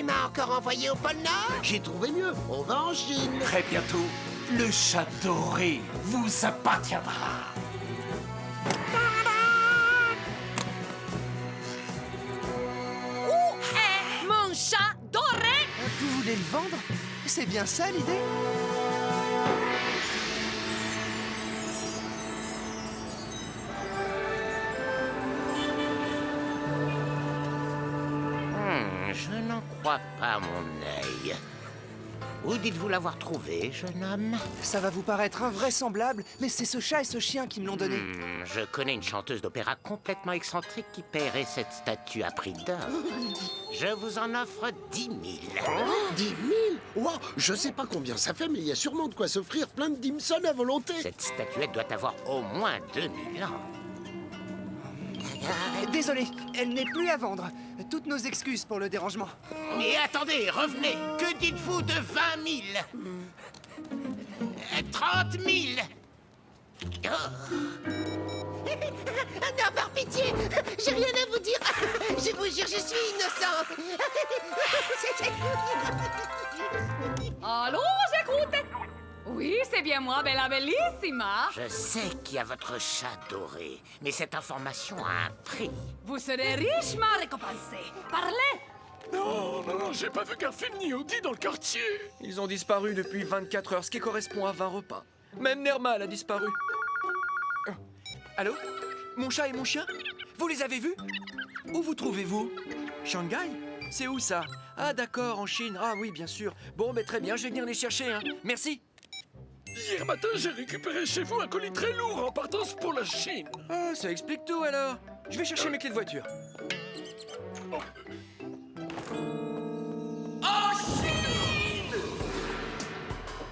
m'a encore envoyé au pôle Nord? J'ai trouvé mieux. On va en Chine. Très bientôt, le chat doré vous appartiendra. Où est mon chat doré? Vous voulez le vendre? C'est bien ça l'idée? Je n'en crois pas, mon œil. Où dites-vous l'avoir trouvé, jeune homme? Ça va vous paraître invraisemblable, mais c'est ce chat et ce chien qui me l'ont donné. Je connais une chanteuse d'opéra complètement excentrique qui paierait cette statue à prix d'or. Je vous en offre 10 000. 10 000? Wow, je sais pas combien ça fait, mais il y a sûrement de quoi s'offrir plein de Dimson à volonté. Cette statuette doit avoir au moins 2000 ans. Désolé, elle n'est plus à vendre. Toutes nos excuses pour le dérangement. Mais attendez, revenez. Que dites-vous de 20 000? 30 000? Non, par pitié, j'ai rien à vous dire. Je vous jure, je suis innocente. Allô, j'écoute. Oui, c'est bien moi, Bella Bellissima. Je sais qui a votre chat doré, mais cette information a un prix. Vous serez richement récompensé. Parlez. Non, j'ai pas vu Garfield ni Audi dans le quartier. Ils ont disparu depuis 24 heures, ce qui correspond à 20 repas. Même Nermal a disparu. Allô? Mon chat et mon chien? Vous les avez vus? Où vous trouvez-vous? Shanghai? C'est où ça? Ah d'accord, en Chine. Ah oui, bien sûr. Bon, mais très bien, je vais venir les chercher, hein. Merci. Hier matin, j'ai récupéré chez vous un colis très lourd en partance pour la Chine. Ah, ça explique tout alors. Je vais chercher mes clés de voiture.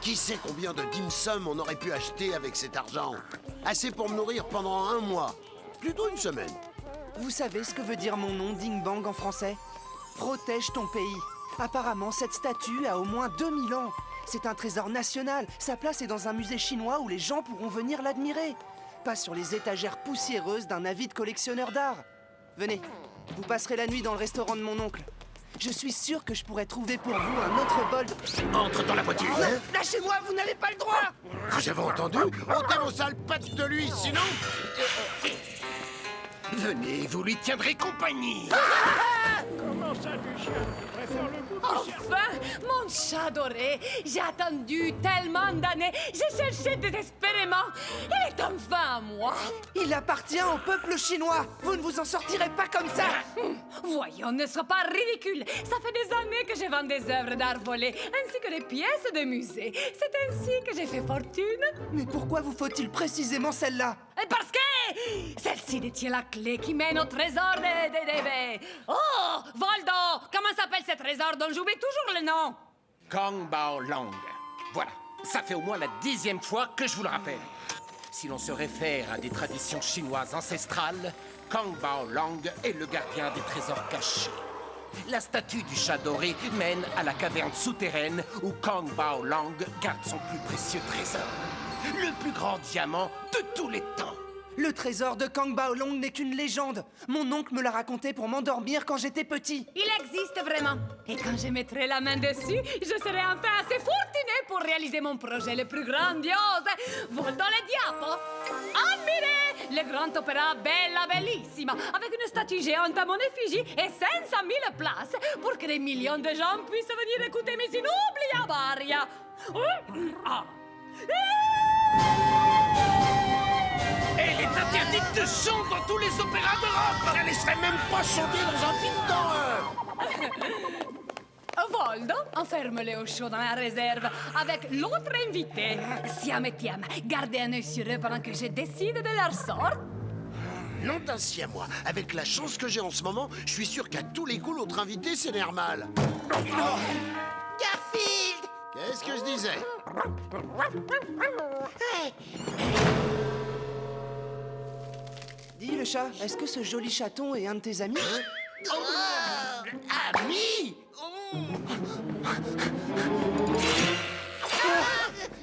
Qui sait combien de dim-sum on aurait pu acheter avec cet argent? Assez pour me nourrir pendant un mois. Plutôt une semaine. Vous savez ce que veut dire mon nom, Ding Bang, en français? Protège ton pays. Apparemment, cette statue a au moins 2000 ans. C'est un trésor national. Sa place est dans un musée chinois où les gens pourront venir l'admirer. Pas sur les étagères poussiéreuses d'un avide collectionneur d'art. Venez, vous passerez la nuit dans le restaurant de mon oncle. Je suis sûr que je pourrais trouver pour vous un autre bol de... Entre dans la voiture. Lâchez-moi, vous n'avez pas le droit! Vous avez entendu? Ôtez vos sales pattes de lui, sinon... Venez, vous lui tiendrez compagnie. Comment ça, Lucien? Tu préfères le goût du cerveau? Enfin, mon chat doré. J'ai attendu tellement d'années. J'ai cherché désespérément. Il est enfin à moi. Il appartient au peuple chinois. Vous ne vous en sortirez pas comme ça. Voyons, ne sois pas ridicule. Ça fait des années que je vends des œuvres d'art volées, ainsi que des pièces de musée. C'est ainsi que j'ai fait fortune. Mais pourquoi vous faut-il précisément celle-là? Parce que celle-ci détient la clé qui mène au trésor des... Oh, Voldo! Comment s'appelle ce trésor dont j'oublie toujours le nom? Kong Bao Long. Voilà, ça fait au moins la 10e fois que je vous le rappelle. Si l'on se réfère à des traditions chinoises ancestrales, Kong Bao Long est le gardien des trésors cachés. La statue du chat doré mène à la caverne souterraine où Kong Bao Long garde son plus précieux trésor. Le plus grand diamant de tous les temps. Le trésor de Kang Bao Long n'est qu'une légende. Mon oncle me l'a raconté pour m'endormir quand j'étais petit. Il existe vraiment. Et quand je mettrai la main dessus, je serai enfin assez fortunée pour réaliser mon projet le plus grandiose. Voldo le diapo. Admirez le grand opéra Bella Bellissima avec une statue géante à mon effigie et 500 000 places pour que des millions de gens puissent venir écouter mes inoubliables arias. Elle est interdite de chant dans tous les opéras d'Europe. Elle laisserait même pas chanter dans un film d'horreur. Voldo, enferme-les au chaud dans la réserve avec l'autre invité. Siam et Tiam, gardez un œil sur eux pendant que je décide de leur sort. Non d'ainsi à moi. Avec la chance que j'ai en ce moment, je suis sûr qu'à tous les coups, l'autre invité, c'est Nermal. Garfield! Qu'est-ce que je disais? Dis le chat, est-ce que ce joli chaton est un de tes amis? Ami!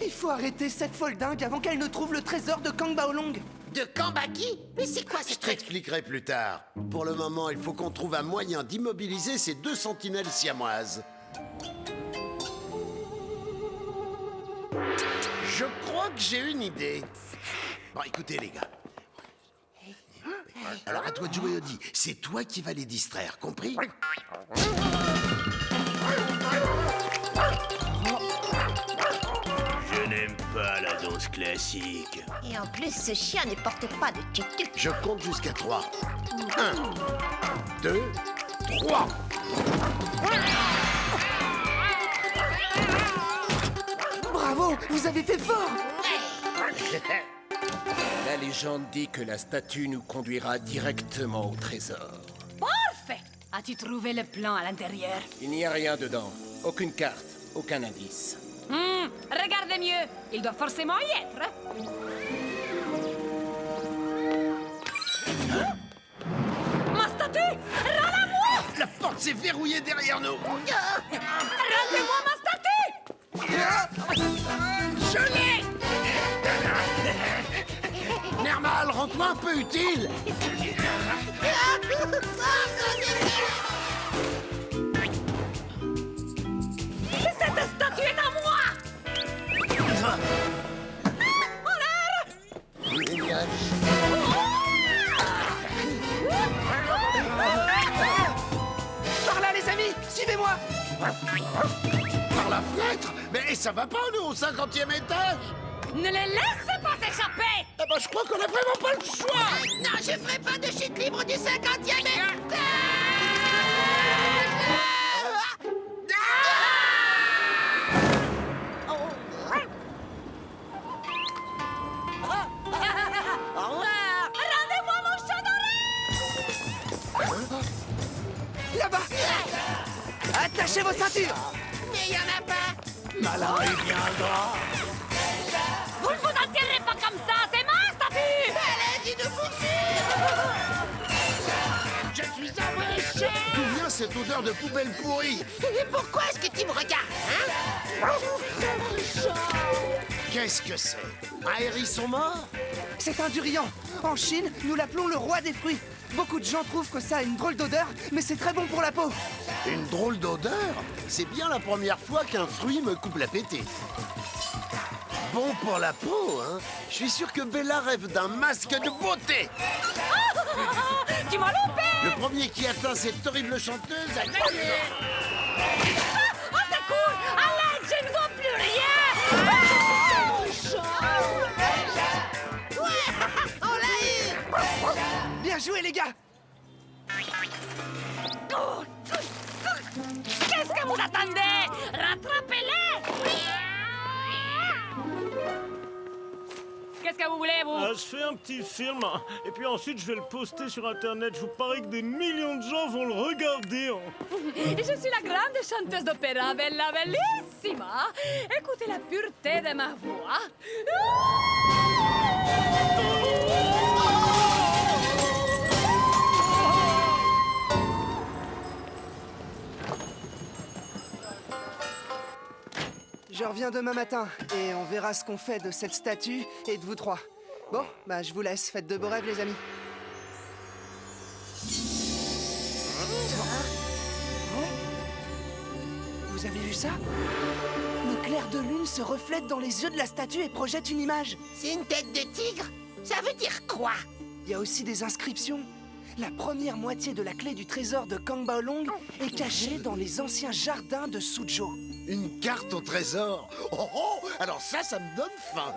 Il faut arrêter cette folle dingue avant qu'elle ne trouve le trésor de Kang Bao Long. De Kambaki? Mais c'est quoi Je cette truc? t'expliquerai plus tard. Pour le moment, il faut qu'on trouve un moyen d'immobiliser ces 2 sentinelles siamoises. Je crois que j'ai une idée. Bon, écoutez, les gars. Alors, à toi de jouer, Odie. C'est toi qui vas les distraire, compris? Je n'aime pas la danse classique. Et en plus, ce chien ne porte pas de tutu. Je compte jusqu'à 3. 1, 2, 3. Bravo, vous avez fait fort! La légende dit que la statue nous conduira directement au trésor. Parfait! As-tu trouvé le plan à l'intérieur? Il n'y a rien dedans. Aucune carte, aucun indice. Regardez mieux. Il doit forcément y être. Ma statue! Rends-la-moi! La porte s'est verrouillée derrière nous. Rendez-moi ma statue! Je l'ai! Nermal, rends-toi un peu utile. Cette statue est à moi! Par là, les amis, suivez-moi! Par la fenêtre? Mais ça va pas, nous, au 50e étage? Ne les laissez pas s'échapper! Ah bah, je crois qu'on a vraiment pas le choix. Non, je ferai pas de chute libre du 50e étage! Rendez-moi mon chat doré! Là-bas! Attachez vos ceintures! Mais y en a pas! Malin et bien droit. Vous ne vous en tirez pas comme ça! C'est ma statue! Elle a dit de poursuivre! Je suis un méchant. D'où vient cette odeur de poubelle pourrie? Et pourquoi est-ce que tu me regardes, hein? Qu'est-ce que c'est? Un hérisson mort? C'est un durian. En Chine, nous l'appelons le roi des fruits. Beaucoup de gens trouvent que ça a une drôle d'odeur, mais c'est très bon pour la peau. Une drôle d'odeur? C'est bien la première fois qu'un fruit me coupe l'appétit. Bon pour la peau, hein? Je suis sûr que Bella rêve d'un masque de beauté. Tu m'as loupé! Le premier qui atteint cette horrible chanteuse a gagné. Oh, c'est cool! À l'aide, je ne vois plus rien! On l'a eu! Bien joué, les gars! Qu'est-ce que vous attendez? Rattrapez-les! Qu'est-ce que vous voulez, vous? Je fais un petit film, et puis ensuite je vais le poster sur Internet. Je vous parie que des millions de gens vont le regarder. Je suis la grande chanteuse d'opéra Bella Bellissima. Écoutez la pureté de ma voix. Je reviens demain matin et on verra ce qu'on fait de cette statue et de vous trois. Bon, bah je vous laisse. Faites de beaux rêves, les amis. Vous avez vu ça? Le clair de lune se reflète dans les yeux de la statue et projette une image. C'est une tête de tigre? Ça veut dire quoi? Il y a aussi des inscriptions. La première moitié de la clé du trésor de Kang Baolong est cachée dans les anciens jardins de Suzhou. Une carte au trésor. Oh oh! Alors ça me donne faim.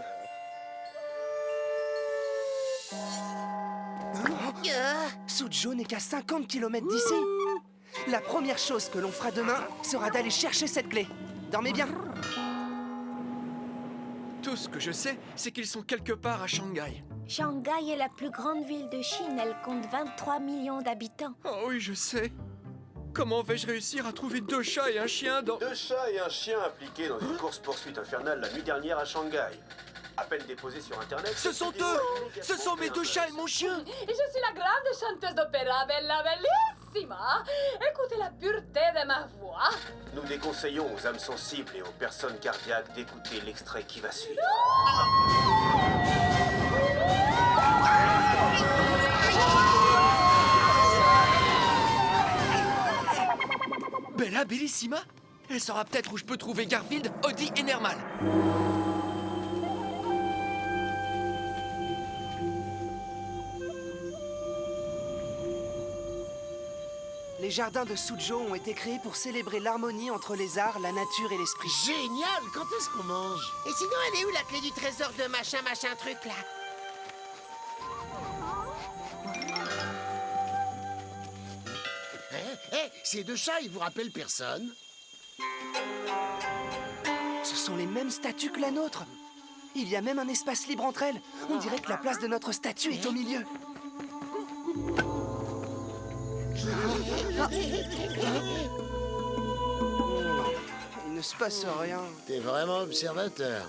Suzhou n'est qu'à 50 km d'ici. La première chose que l'on fera demain sera d'aller chercher cette clé. Dormez bien. Tout ce que je sais, c'est qu'ils sont quelque part à Shanghai. Shanghai est la plus grande ville de Chine. Elle compte 23 millions d'habitants. Oh oui, je sais. Comment vais-je réussir à trouver 2 chats et un chien dans... 2 chats et un chien impliqués dans une course-poursuite infernale la nuit dernière à Shanghai. À peine déposé sur Internet... Ce sont eux! Ce sont mes 2 chats et mon chien! Et je suis la grande chanteuse d'opéra Bella Bellissima. Écoutez la pureté de ma voix. Nous déconseillons aux âmes sensibles et aux personnes cardiaques d'écouter l'extrait qui va suivre. là, Bellissima? Elle saura peut-être où je peux trouver Garfield, Odie et Nermal. Les jardins de Sujo ont été créés pour célébrer l'harmonie entre les arts, la nature et l'esprit. Génial! Quand est-ce qu'on mange? Et sinon, elle est où la clé du trésor de machin truc là? Ces deux chats, ils vous rappellent personne? Ce sont les mêmes statues que la nôtre. Il y a même un espace libre entre elles. On dirait que la place de notre statue est au milieu. Il ne se passe rien. T'es vraiment observateur.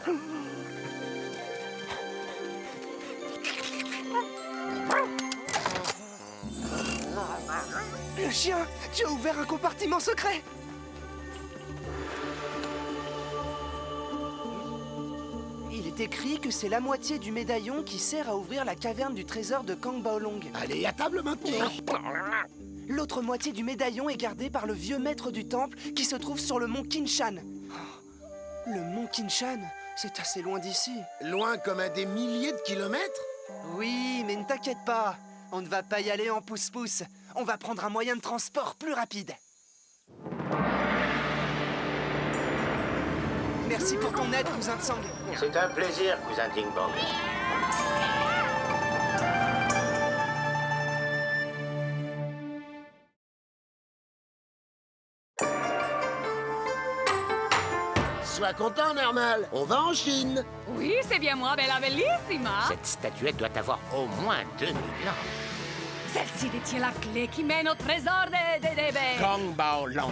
Le chien, tu as ouvert un compartiment secret. Il est écrit que c'est la moitié du médaillon qui sert à ouvrir la caverne du trésor de Kang Baolong. Allez, à table maintenant. L'autre moitié du médaillon est gardée par le vieux maître du temple qui se trouve sur le mont Qinshan. Le mont Qinshan, c'est assez loin d'ici. Loin comme à des milliers de kilomètres? Oui, mais ne t'inquiète pas. On ne va pas y aller en pouce-pouce. On va prendre un moyen de transport plus rapide. Merci pour ton aide, cousin Tsang. C'est un plaisir, cousin Ding Bong. Sois content, Nermal. On va en Chine. Oui, c'est bien moi, Bella Bellissima. Cette statuette doit avoir au moins 2000 ans. Celle-ci détient la clé qui mène au trésor des... Kang Bao Long.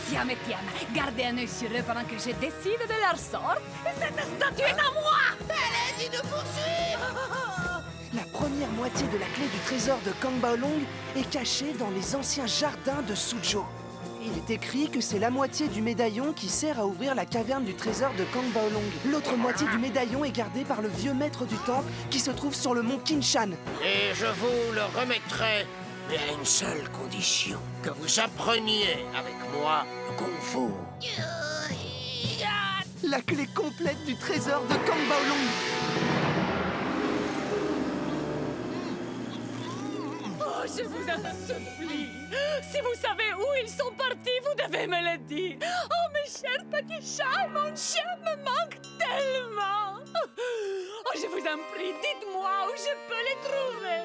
Siam et Tiam, gardez un œil sur eux pendant que je décide de leur sort. Cette statue est à moi! Allez, dis-nous poursuivre! La première moitié de la clé du trésor de Kang Baolong est cachée dans les anciens jardins de Sujo. Il est écrit que c'est la moitié du médaillon qui sert à ouvrir la caverne du trésor de Kang Baolong. L'autre moitié du médaillon est gardée par le vieux maître du temple qui se trouve sur le mont Qinshan. Et je vous le remettrai, mais à une seule condition. Que vous appreniez avec moi le kung-fu. La clé complète du trésor de Kang Baolong. Oh, je vous en supplie. Si vous savez où ils sont partis, vous devez me le dire. Oh, mes chers petits chats, mon chien me manque tellement. Oh, je vous en prie, dites-moi où je peux les trouver.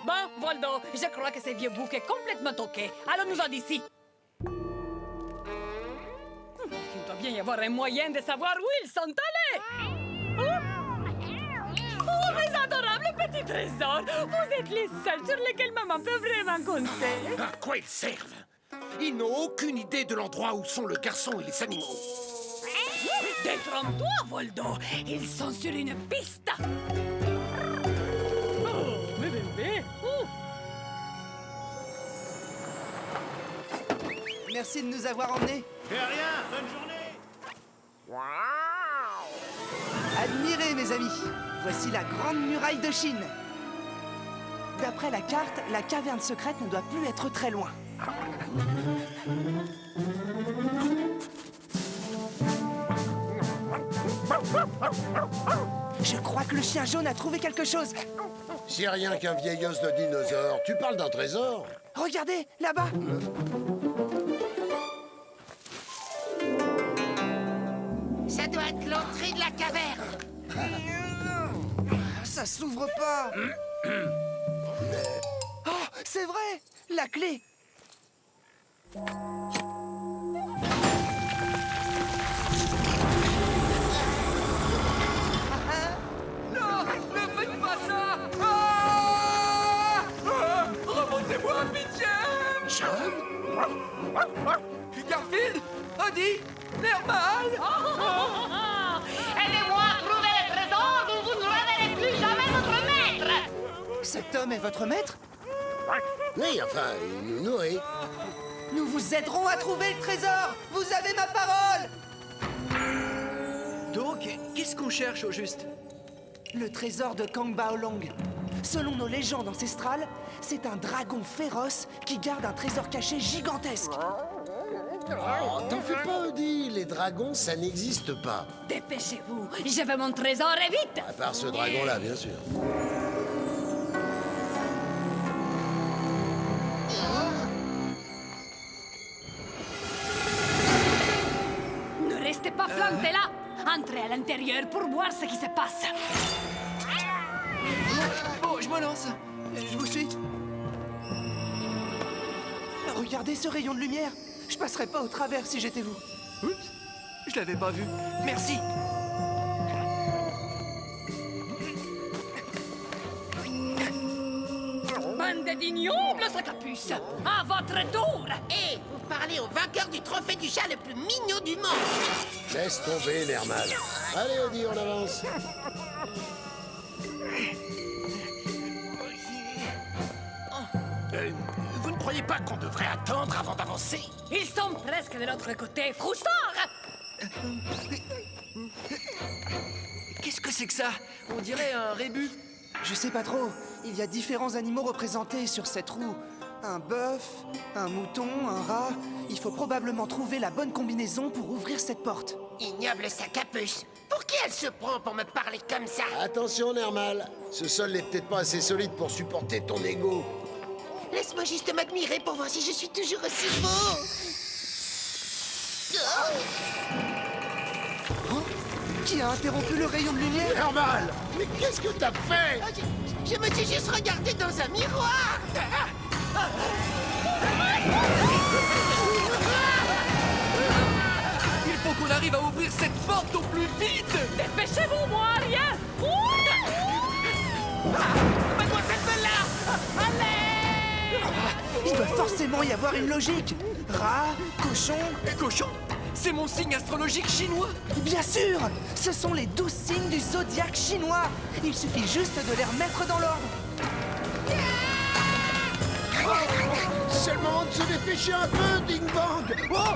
Bon, Voldo, je crois que ce vieux bouc est complètement toqué. Allons-nous-en d'ici. Il doit bien y avoir un moyen de savoir où ils sont allés. Oh, mes adorables petits trésors, vous êtes les seuls sur lesquels maman peut vraiment compter. À quoi ils servent? Ils n'ont aucune idée de l'endroit où sont le garçon et les animaux. Détrompe-toi, Voldo. Ils sont sur une piste. Oh, mes bébés. Oh. Merci de nous avoir emmenés. De rien, bonne journée. Admirez, mes amis. Voici la grande muraille de Chine. D'après la carte, la caverne secrète ne doit plus être très loin. Je crois que le chien jaune a trouvé quelque chose. C'est rien qu'un vieil os de dinosaure. Tu parles d'un trésor? Regardez, là-bas. Ça doit être l'entrée de la caverne. Ça s'ouvre pas. Oh, c'est vrai, la clé. Non, ne faites pas ça! Ah! Remontez-moi, pitié! Garfield, Odie, Nermal. Aidez-moi à trouver le trésor ou vous ne reverrez plus jamais votre maître. Cet homme est votre maître? Oui, enfin, il nous nourrit. Nous vous aiderons à trouver le trésor. Vous avez ma parole. Donc, qu'est-ce qu'on cherche au juste? Le trésor de Kang Baolong. Selon nos légendes ancestrales, c'est un dragon féroce qui garde un trésor caché gigantesque. Oh, t'en fais pas, Odie, les dragons, ça n'existe pas. Dépêchez-vous, je veux mon trésor et vite. À part ce dragon-là, bien sûr. Ne restez pas plantés là. Entrez à l'intérieur pour voir ce qui se passe. Bon, je me lance. Je vous suis. Regardez ce rayon de lumière. Je passerais pas au travers si j'étais vous. Oups, je l'avais pas vu. Merci. Bande d'ignobles sacapuces. À votre tour. Et vous parlez au vainqueur du trophée du chat le plus mignon du monde. Laisse tomber, Nermal. Allez, Odie, on avance. Vous ne croyez pas qu'on devrait attendre avant d'avancer? Ils sont presque de l'autre côté. Froussard. Qu'est-ce que c'est que ça? On dirait un rébus. Je sais pas trop. Il y a différents animaux représentés sur cette roue. Un bœuf, un mouton, un rat. Il faut probablement trouver la bonne combinaison pour ouvrir cette porte. Ignoble sacapuce. Pour qui elle se prend pour me parler comme ça? Attention, Nermal. Ce sol n'est peut-être pas assez solide pour supporter ton ego. Laisse-moi juste m'admirer pour voir si je suis toujours aussi beau. Oh, qui a interrompu le rayon de lumière? Nermal, mais qu'est-ce que t'as fait? Je me suis juste regardé dans un miroir. Il faut qu'on arrive à ouvrir cette porte au plus vite. Dépêchez-vous, moi, rien. Mademoiselle Bella. Allez. Il doit forcément y avoir une logique. Rat, cochon... Cochon? C'est mon signe astrologique chinois. Bien sûr! Ce sont les 12 signes du zodiaque chinois. Il suffit juste de les remettre dans l'ordre. C'est le moment de se dépêcher un peu, Ding Bang. Oh!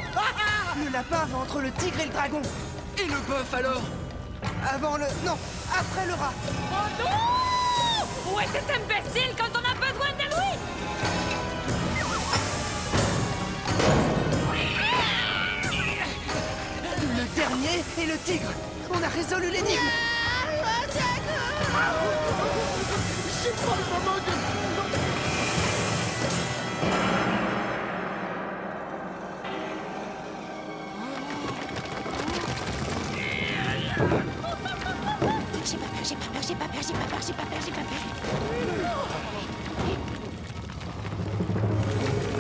Le lapin va entre le tigre et le dragon. Et le bœuf alors? Avant le... Non, après le rat. Oh non! Où est cet imbécile quand on a besoin de lui? Le dernier est le tigre. On a résolu l'énigme. C'est pas le moment de... J'ai pas peur, j'ai pas peur, j'ai pas peur, j'ai pas peur, j'ai pas peur, j'ai pas peur.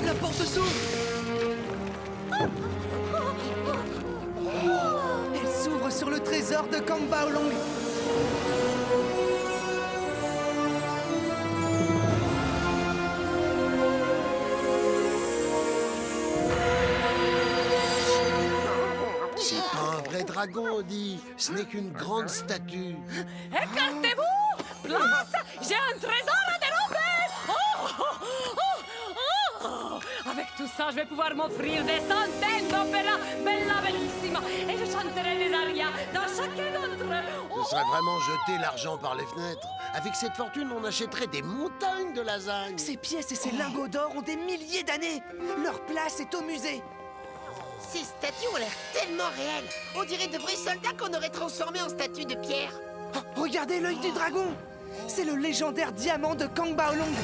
La porte s'ouvre. Elle s'ouvre sur le trésor de Kang Baolong. C'est pas un vrai dragon, Odie. Ce n'est qu'une grande statue. Écartez-vous! Place! J'ai un trésor à dérober! Oh, oh, oh, oh. Avec tout ça, je vais pouvoir m'offrir des centaines d'opéras bella bellissima et je chanterai les arias dans chacun d'entre eux. Ce serait vraiment jeter l'argent par les fenêtres. Avec cette fortune, on achèterait des montagnes de lasagne. Ces pièces et ces lingots d'or ont des milliers d'années. Leur place est au musée. Ces statues ont l'air tellement réelles. On dirait de vrais soldats qu'on aurait transformés en statues de pierre. Oh, regardez l'œil du dragon. C'est le légendaire diamant de Kang Baolong.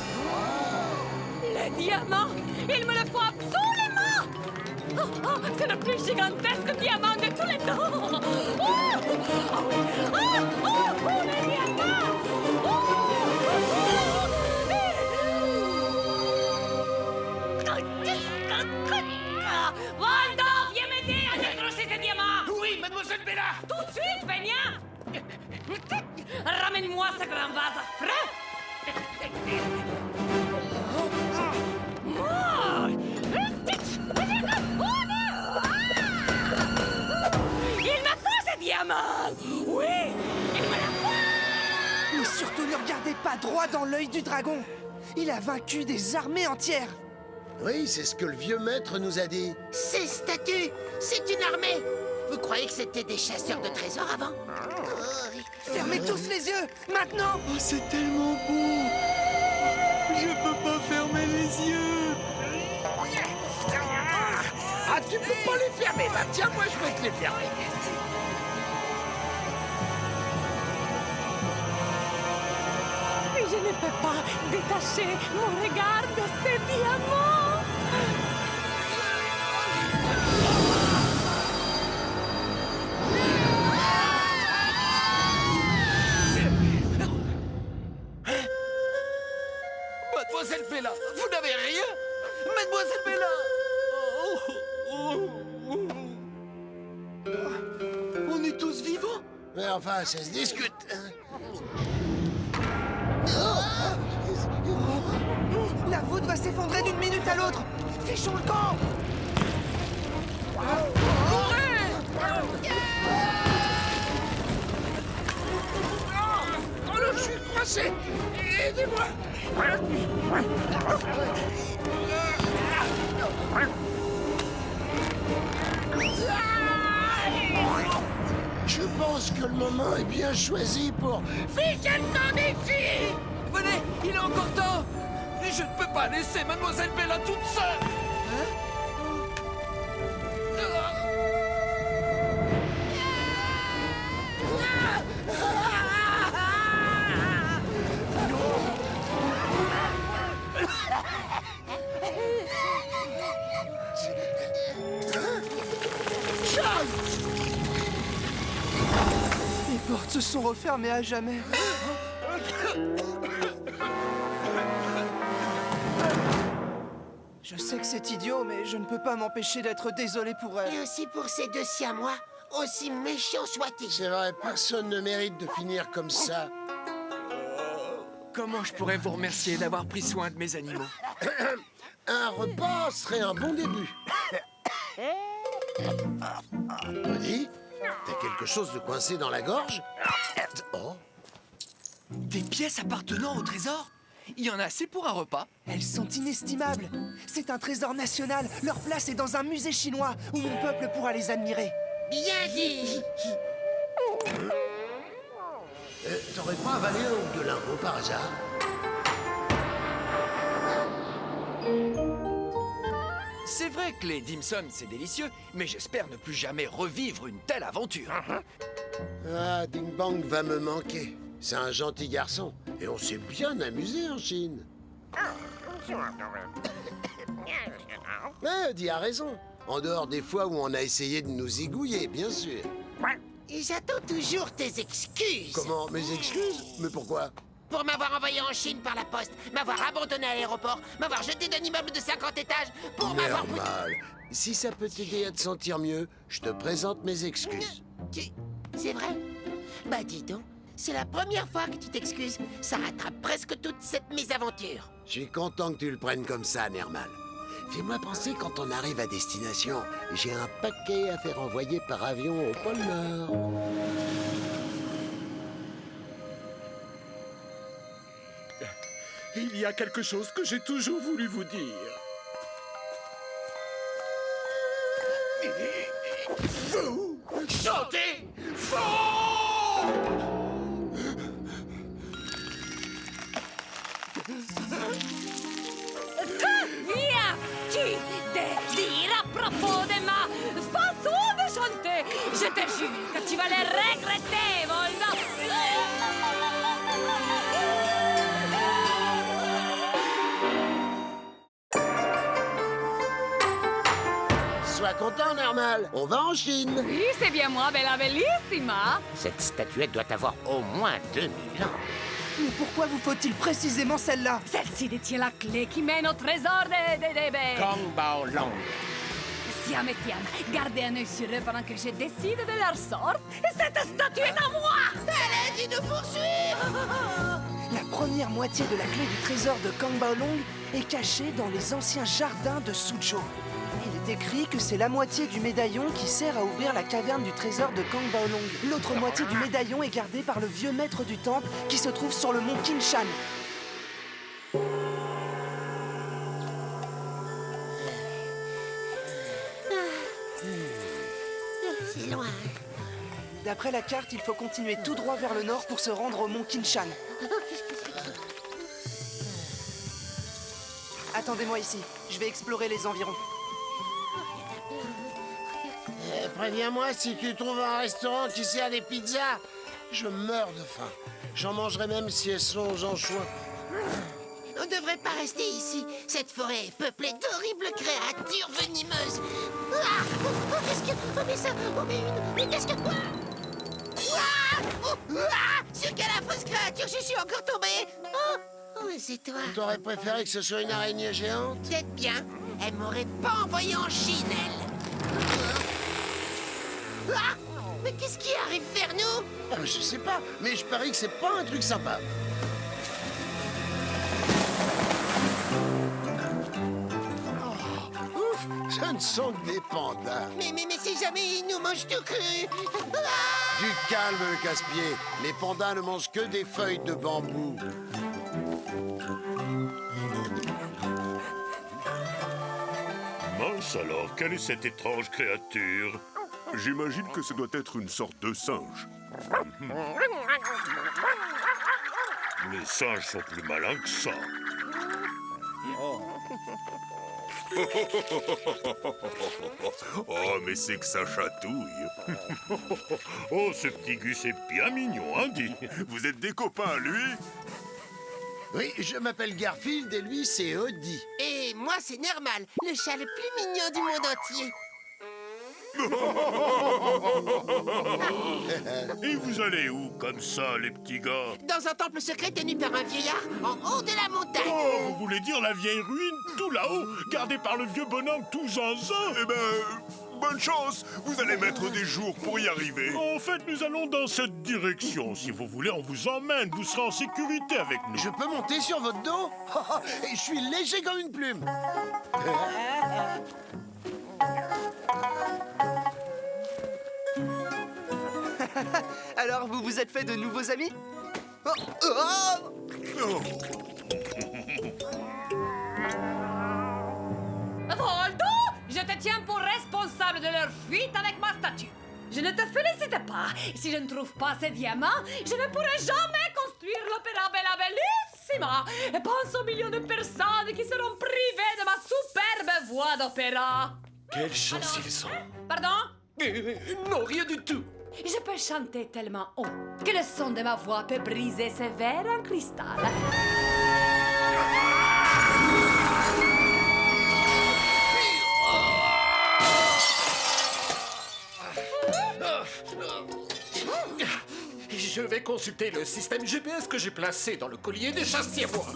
Le diamant! Il me le faut absolument! Oh, oh, c'est le plus gigantesque diamant de tous les temps! Oh, oh, oui. Oh, oh, oh, le diamant! Oh, Waldo, viens m'aider à décrocher ce diamant! Oui, mademoiselle Bella. Tout de suite, Vénia! Ramène-moi ce grand vase à frais! Il me faut ce diamant! Oui! Il me le faut! Mais surtout ne regardez pas droit dans l'œil du dragon. Il a vaincu des armées entières. Oui, c'est ce que le vieux maître nous a dit. Ces statues, c'est une armée. Vous croyez que c'était des chasseurs de trésors avant? Oh, oui. Fermez tous les yeux, maintenant! Oh, c'est tellement beau. Je peux pas fermer les yeux. Ah, tu peux pas les fermer. Bah tiens, moi je vais te les fermer. Je ne peux pas détacher mon regard de ces diamants. Mademoiselle Bella, vous n'avez rien? Mademoiselle Bella! On est tous vivants? Mais enfin, ça se discute. La voûte va s'effondrer d'une minute à l'autre! Fichons le camp! Oh là, je suis coincé. Aidez-moi. Je pense que le moment est bien choisi pour... Fiche le camp d'ici! Venez, il est encore temps! Je ne peux pas laisser Mademoiselle Bella toute seule! Les portes se sont refermées à jamais. Je sais que c'est idiot, mais je ne peux pas m'empêcher d'être désolé pour elle. Et aussi pour ces deux siamois, aussi méchants soient-ils. C'est vrai, personne ne mérite de finir comme ça. Comment je pourrais vous remercier d'avoir pris soin de mes animaux? Un repas serait un bon début. Buddy, t'as quelque chose de coincé dans la gorge? Oh. Des pièces appartenant au trésor? Il y en a assez pour un repas. Elles sont inestimables. C'est un trésor national. Leur place est dans un musée chinois où mon peuple pourra les admirer. Bien dit. T'aurais pas avalé un ou deux lingots par hasard? C'est vrai que les dim sum, c'est délicieux, mais j'espère ne plus jamais revivre une telle aventure. Ah, Ding Bang va me manquer. C'est un gentil garçon. Et on s'est bien amusé en Chine. Ouais, Eddie a raison. En dehors des fois où on a essayé de nous zigouiller, bien sûr. Et j'attends toujours tes excuses. Comment? Mes excuses? Mais pourquoi? Pour m'avoir envoyé en Chine par la poste, m'avoir abandonné à l'aéroport, m'avoir jeté d'un immeuble de 50 étages, pour m'avoir... Normal. Si ça peut t'aider à te sentir mieux, je te présente mes excuses. C'est vrai? Bah dis donc, c'est la première fois que tu t'excuses. Ça rattrape presque toute cette mésaventure. Je suis content que tu le prennes comme ça, Nermal. Fais-moi penser quand on arrive à destination. J'ai un paquet à faire envoyer par avion au pôle Nord. Il y a quelque chose que j'ai toujours voulu vous dire. Vous chantez fort! Viens-tu de dire à propos de ma façon de chanter? Je te jure que tu vas le regretter, Voldo. Sois content, Nermal. On va en Chine. Oui, c'est bien moi, Bella Bellissima. Cette statuette doit avoir au moins 2000 ans. Mais pourquoi vous faut-il précisément celle-là? Celle-ci détient la clé qui mène au trésor des... Kong Bao Long. Siam et Tiam, gardez un œil sur eux pendant que je décide de leur sort. Cette statue est à moi! Elle a dit de poursuivre! La première moitié de la clé du trésor de Kang Baolong est cachée dans les anciens jardins de Suzhou. Il est écrit que c'est la moitié du médaillon qui sert à ouvrir la caverne du trésor de Kang Baolong. L'autre moitié du médaillon est gardée par le vieux maître du temple qui se trouve sur le mont Qinshan. C'est loin. D'après la carte, il faut continuer tout droit vers le nord pour se rendre au mont Kinshan. Attendez-moi ici, je vais explorer les environs. Préviens-moi si tu trouves un restaurant qui sert des pizzas. Je meurs de faim. J'en mangerai même si elles sont aux anchois. On ne devrait pas rester ici. Cette forêt est peuplée d'horribles créatures venimeuses. Ah, qu'est-ce que... Oh, mais ça... Oh, mais une... Mais qu'est-ce que... Sur quelle affreuse créature je suis encore tombée. Oh, c'est toi. T'aurais préféré que ce soit une araignée géante? Peut-être bien. Elle m'aurait pas envoyé en Chine, elle. Ah, mais qu'est-ce qui arrive vers nous? Je sais pas, mais je parie que c'est pas un truc sympa. Ouf, je ne sens que des pandas. Mais si jamais ils nous mangent tout cru. Du calme, le casse-pied. Les pandas ne mangent que des feuilles de bambou. Mince alors, quelle est cette étrange créature? J'imagine que ce doit être une sorte de singe. Les singes sont plus malins que ça. Oh, mais c'est que ça chatouille. Oh, ce petit Gus est bien mignon, hein, dis. Vous êtes des copains, lui? Oui, je m'appelle Garfield et lui, c'est Odie. Et moi, c'est Nermal, le chat le plus mignon du monde entier. Et vous allez où, comme ça, les petits gars? Dans un temple secret tenu par un vieillard en haut de la montagne. Oh, vous voulez dire la vieille ruine, tout là-haut, gardée par le vieux bonhomme tout zinzin? Eh ben, bonne chance. Vous allez mettre des jours pour y arriver. En fait, nous allons dans cette direction. Si vous voulez, on vous emmène. Vous serez en sécurité avec nous. Je peux monter sur votre dos? Et je suis léger comme une plume. Alors, vous vous êtes fait de nouveaux amis? Voldo, je te tiens pour responsable de leur fuite avec ma statue. Je ne te félicite pas. Si je ne trouve pas ces diamants, je ne pourrai jamais construire l'opéra Bella Bellissima. Et pense aux millions de personnes qui seront privées de ma superbe voix d'opéra. Quelle chance ils ont. Pardon? Non, rien du tout. Je peux chanter tellement haut que le son de ma voix peut briser ces verres en cristal. Je vais consulter le système GPS que j'ai placé dans le collier des chassiers-bois.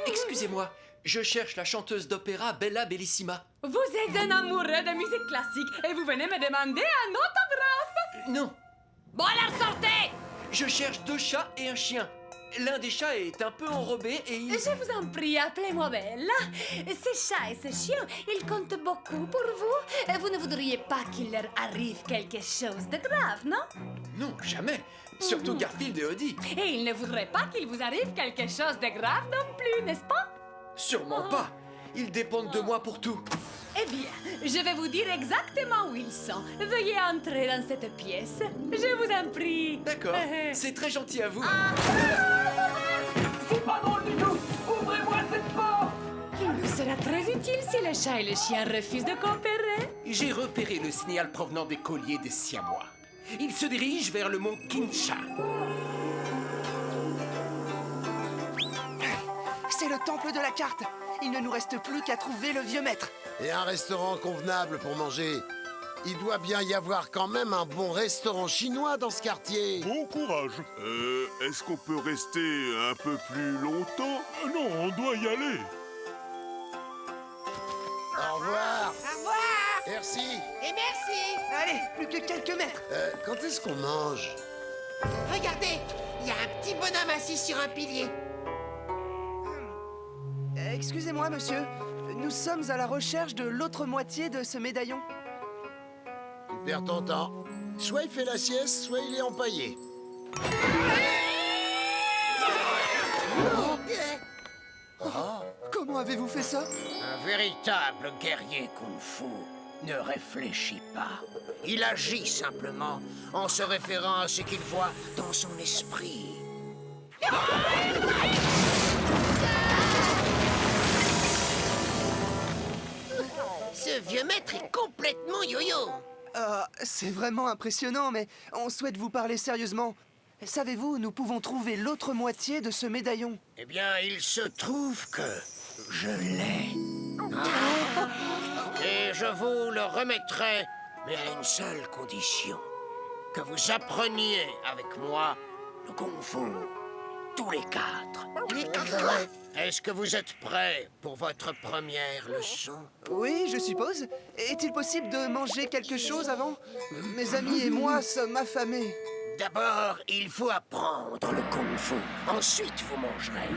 Excusez-moi, je cherche la chanteuse d'opéra Bella Bellissima. Vous êtes un amoureux de musique classique et vous venez me demander un autographe? Non. Bon, alors sortez! Je cherche 2 chats et un chien. L'un des chats est un peu enrobé et il... Je vous en prie, appelez-moi Bella. Ces chats et ces chiens, ils comptent beaucoup pour vous. Vous ne voudriez pas qu'il leur arrive quelque chose de grave, non? Non, jamais. Surtout Garfield et Odie. Et ils ne voudraient pas qu'il vous arrive quelque chose de grave non plus, n'est-ce pas? Sûrement pas. Ils dépendent de moi pour tout. Eh bien, je vais vous dire exactement où ils sont. Veuillez entrer dans cette pièce. Je vous en prie. D'accord. C'est très gentil à vous. C'est pas drôle du tout. Ouvrez-moi cette porte. Il nous sera très utile si le chat et le chien refusent de coopérer. J'ai repéré le signal provenant des colliers des Siamois. Ils se dirigent vers le mont Kinshan. C'est le temple de la carte. Il ne nous reste plus qu'à trouver le vieux maître. Et un restaurant convenable pour manger. Il doit bien y avoir quand même un bon restaurant chinois dans ce quartier. Bon courage. Est-ce qu'on peut rester un peu plus longtemps? Non, on doit y aller. Au revoir. Au revoir. Merci. Et merci. Allez, plus que quelques mètres. Quand est-ce qu'on mange? Regardez, il y a un petit bonhomme assis sur un pilier. Excusez-moi, monsieur. Nous sommes à la recherche de l'autre moitié de ce médaillon. Tu perds ton temps. Soit il fait la sieste, soit il est empaillé. Comment avez-vous fait ça? Un véritable guerrier kung-fu. ne réfléchit pas. Il agit simplement en se référant à ce qu'il voit dans son esprit. Ce vieux maître est complètement yo-yo. C'est vraiment impressionnant, mais on souhaite vous parler sérieusement. Savez-vous, nous pouvons trouver l'autre moitié de ce médaillon. Eh bien, il se trouve que je l'ai. Et je vous le remettrai, mais à une seule condition. Que vous appreniez avec moi le kung-fu. Tous les quatre. Est-ce que vous êtes prêts pour votre première leçon? Oui, je suppose. Est-il possible de manger quelque chose avant? Mes amis et moi sommes affamés. D'abord, il faut apprendre le kung-fu. Ensuite, vous mangerez.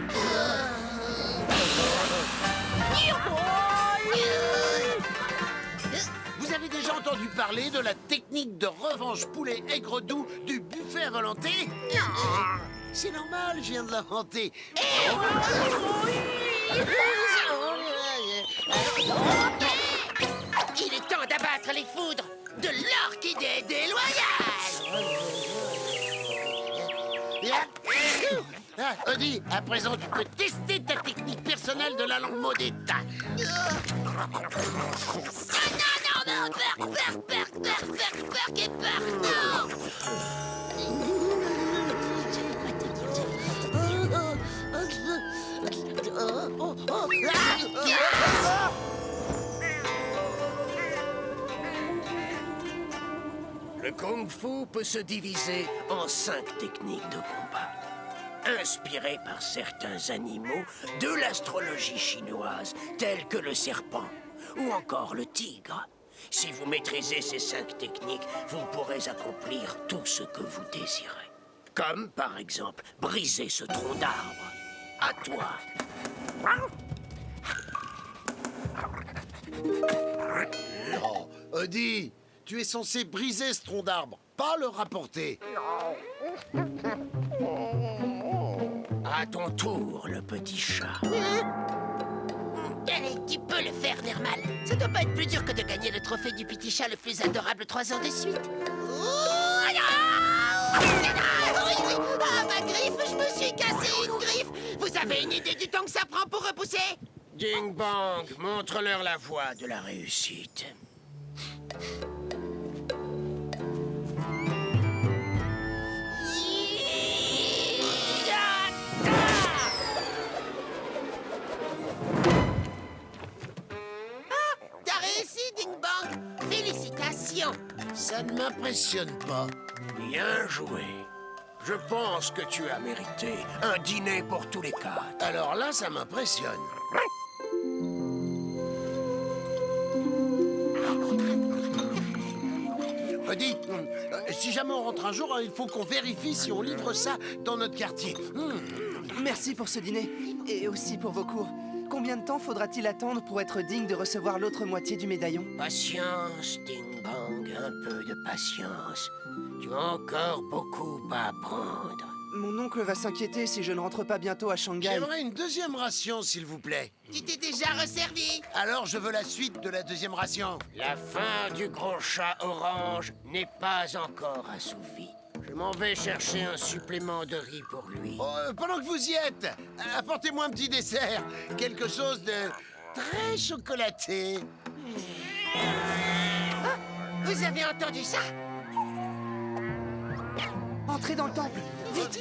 Vous avez déjà entendu parler de la technique de revanche poulet aigre-doux du buffet à volonté? C'est normal, je viens de l'inventer. Il est temps d'abattre les foudres de l'orchidée déloyale. Odie, à présent, tu peux tester ta technique personnelle de la langue maudite. Le kung-fu peut se diviser en 5 techniques de combat, inspirées par certains animaux de l'astrologie chinoise, tels que le serpent ou encore le tigre. Si vous maîtrisez ces 5 techniques, vous pourrez accomplir tout ce que vous désirez. Comme, par exemple, briser ce tronc d'arbre. À toi. Non, Odie, tu es censé briser ce tronc d'arbre, pas le rapporter. À ton tour, le petit chat. Allez, tu peux le faire, Nermal. Ça doit pas être plus dur que de gagner le trophée du petit chat le plus adorable 3 ans de suite. Ah, ma griffe, je me suis cassé une griffe. Vous avez une idée du temps que ça prend pour repousser? Ding Bang, montre-leur la voie de la réussite. T'as réussi, Ding Bang. Félicitations. Ça ne m'impressionne pas. Bien joué. Je pense que tu as mérité un dîner pour tous les 4. Alors là, ça m'impressionne. Odie, si jamais on rentre un jour, il faut qu'on vérifie si on livre ça dans notre quartier. Merci pour ce dîner, et aussi pour vos cours. Combien de temps faudra-t-il attendre pour être digne de recevoir l'autre moitié du médaillon? Patience, Ding Bang, un peu de patience. Tu as encore beaucoup à apprendre. Mon oncle va s'inquiéter si je ne rentre pas bientôt à Shanghai. J'aimerais une deuxième ration, s'il vous plaît. Tu t'es déjà resservi. Alors, je veux la suite de la deuxième ration. La faim du grand chat orange n'est pas encore assouvie. Je m'en vais chercher un supplément de riz pour lui. Pendant que vous y êtes, apportez-moi un petit dessert. Quelque chose de très chocolaté. Ah, vous avez entendu ça? Entrez dans le temple, vite!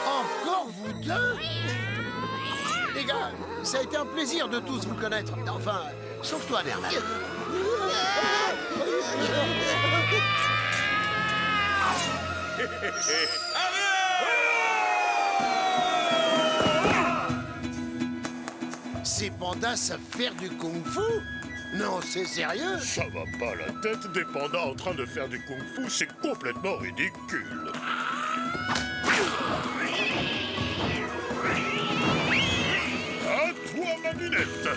Encore vous deux? Les gars, ça a été un plaisir de tous vous connaître. Enfin, sauf toi, Nermal. Ces pandas savent faire du kung-fu? Non, c'est sérieux? Ça va pas la tête des pandas en train de faire du kung-fu, c'est complètement ridicule. À toi, ma minette.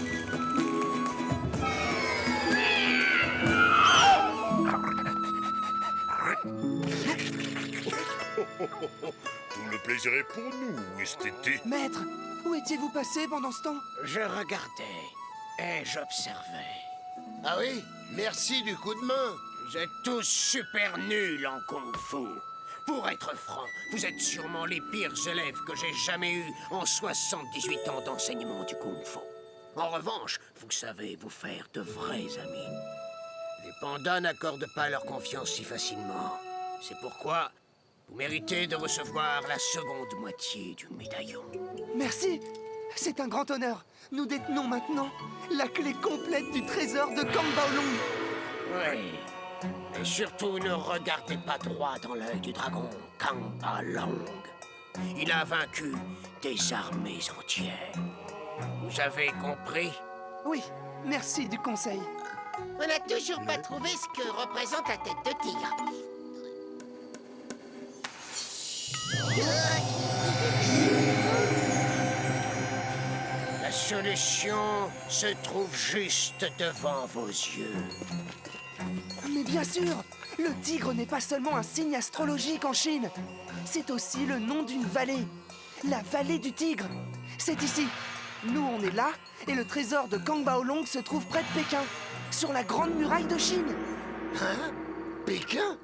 Tout le plaisir est pour nous, Estété. Maître, où étiez-vous passé pendant ce temps? Je regardais. et j'observais. Ah oui? Merci du coup de main. Vous êtes tous super nuls en kung-fu. Pour être franc, vous êtes sûrement les pires élèves que j'ai jamais eus en 78 ans d'enseignement du kung-fu. En revanche, vous savez vous faire de vrais amis. Les pandas n'accordent pas leur confiance si facilement. C'est pourquoi vous méritez de recevoir la seconde moitié du médaillon. Merci. C'est un grand honneur. Nous détenons maintenant la clé complète du trésor de Kang Baolong. Oui. Et surtout, ne regardez pas droit dans l'œil du dragon Kang Baolong. Il a vaincu des armées entières. Vous avez compris? Oui, merci du conseil. On n'a toujours pas trouvé ce que représente la tête de tigre. La solution se trouve juste devant vos yeux. Mais bien sûr, le tigre n'est pas seulement un signe astrologique en Chine. C'est aussi le nom d'une vallée. La vallée du tigre. C'est ici. Nous, on est là, et le trésor de Kang Baolong se trouve près de Pékin, sur la grande muraille de Chine. Hein? Pékin?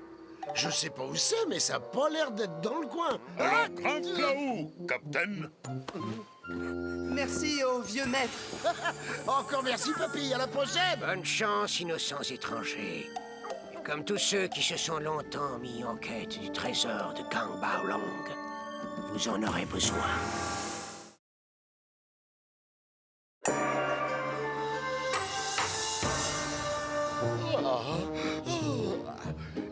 Je sais pas où c'est, mais ça a pas l'air d'être dans le coin. Alors, grimpe là-haut, Captain. Merci au vieux maître. Encore merci, papy. À la prochaine. Bonne chance, innocents étrangers. Comme tous ceux qui se sont longtemps mis en quête du trésor de Kang Baolong, vous en aurez besoin.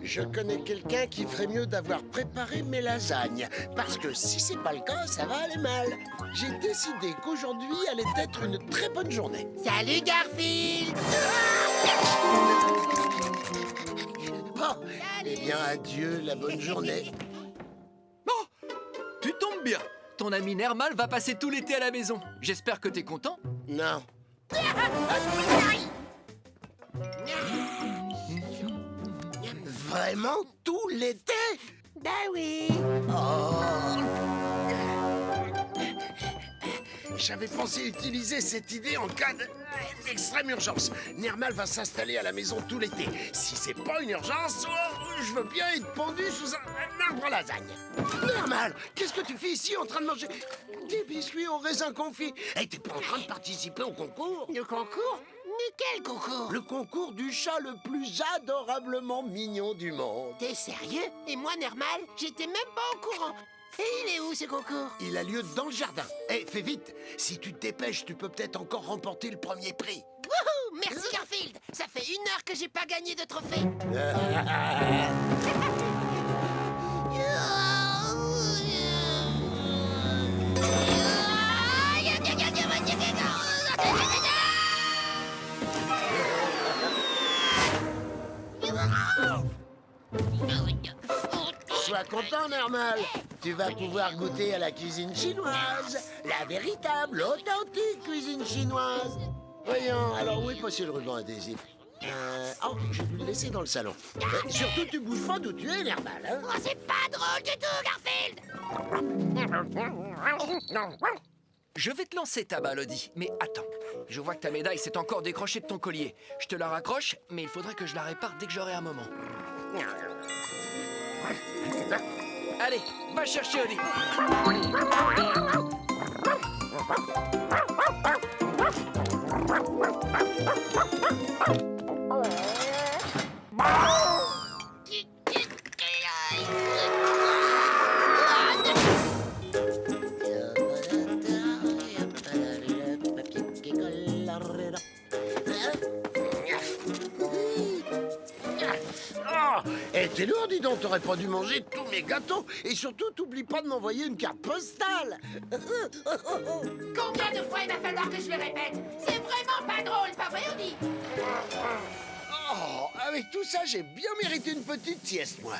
Je connais quelqu'un qui ferait mieux d'avoir préparé mes lasagnes. Parce que si c'est pas le cas, ça va aller mal. J'ai décidé qu'aujourd'hui allait être une très bonne journée. Salut Garfield! Bon, eh bien, adieu la bonne journée. Oh, tu tombes bien. Ton ami Nermal va passer tout l'été à la maison. J'espère que t'es content. Non. Vraiment tout l'été? Bah oui. J'avais pensé utiliser cette idée en cas d'extrême urgence. Nermal va s'installer à la maison tout l'été. Si c'est pas une urgence, je veux bien être pendu sous un arbre à lasagne. Nermal, qu'est-ce que tu fais ici en train de manger des biscuits au raisin confit? Et t'es pas en train de participer au concours? Le concours? Mais quel concours? Le concours du chat le plus adorablement mignon du monde. T'es sérieux? Et moi, Nermal, j'étais même pas au courant. Et il est où, ce concours? Il a lieu dans le jardin. Eh, fais vite. Si tu te dépêches, tu peux peut-être encore remporter le premier prix. Wouhou! Merci, Garfield. Ça fait 1 heure que j'ai pas gagné de trophée. Sois content, Nermal. Tu vas pouvoir goûter à la cuisine chinoise. La véritable, authentique cuisine chinoise. Voyons, alors où est passé le ruban adhésif? Oh, j'ai dû le laisser dans le salon. Surtout, tu bouges pas d'où tu es, Nermal. Hein? Oh, c'est pas drôle du tout, Garfield! Je vais te lancer ta balle, Odie. Mais attends, je vois que ta médaille s'est encore décrochée de ton collier. Je te la raccroche, mais il faudrait que je la répare dès que j'aurai un moment. Allez, va chercher Odie. Eh, t'es lourd, dis donc, t'aurais pas dû manger tous mes gâteaux. Et surtout, t'oublies pas de m'envoyer une carte postale. Combien de fois il va falloir que je le répète? C'est vraiment pas drôle, pas vrai, Odie? Oh, avec tout ça, j'ai bien mérité une petite sieste, moi.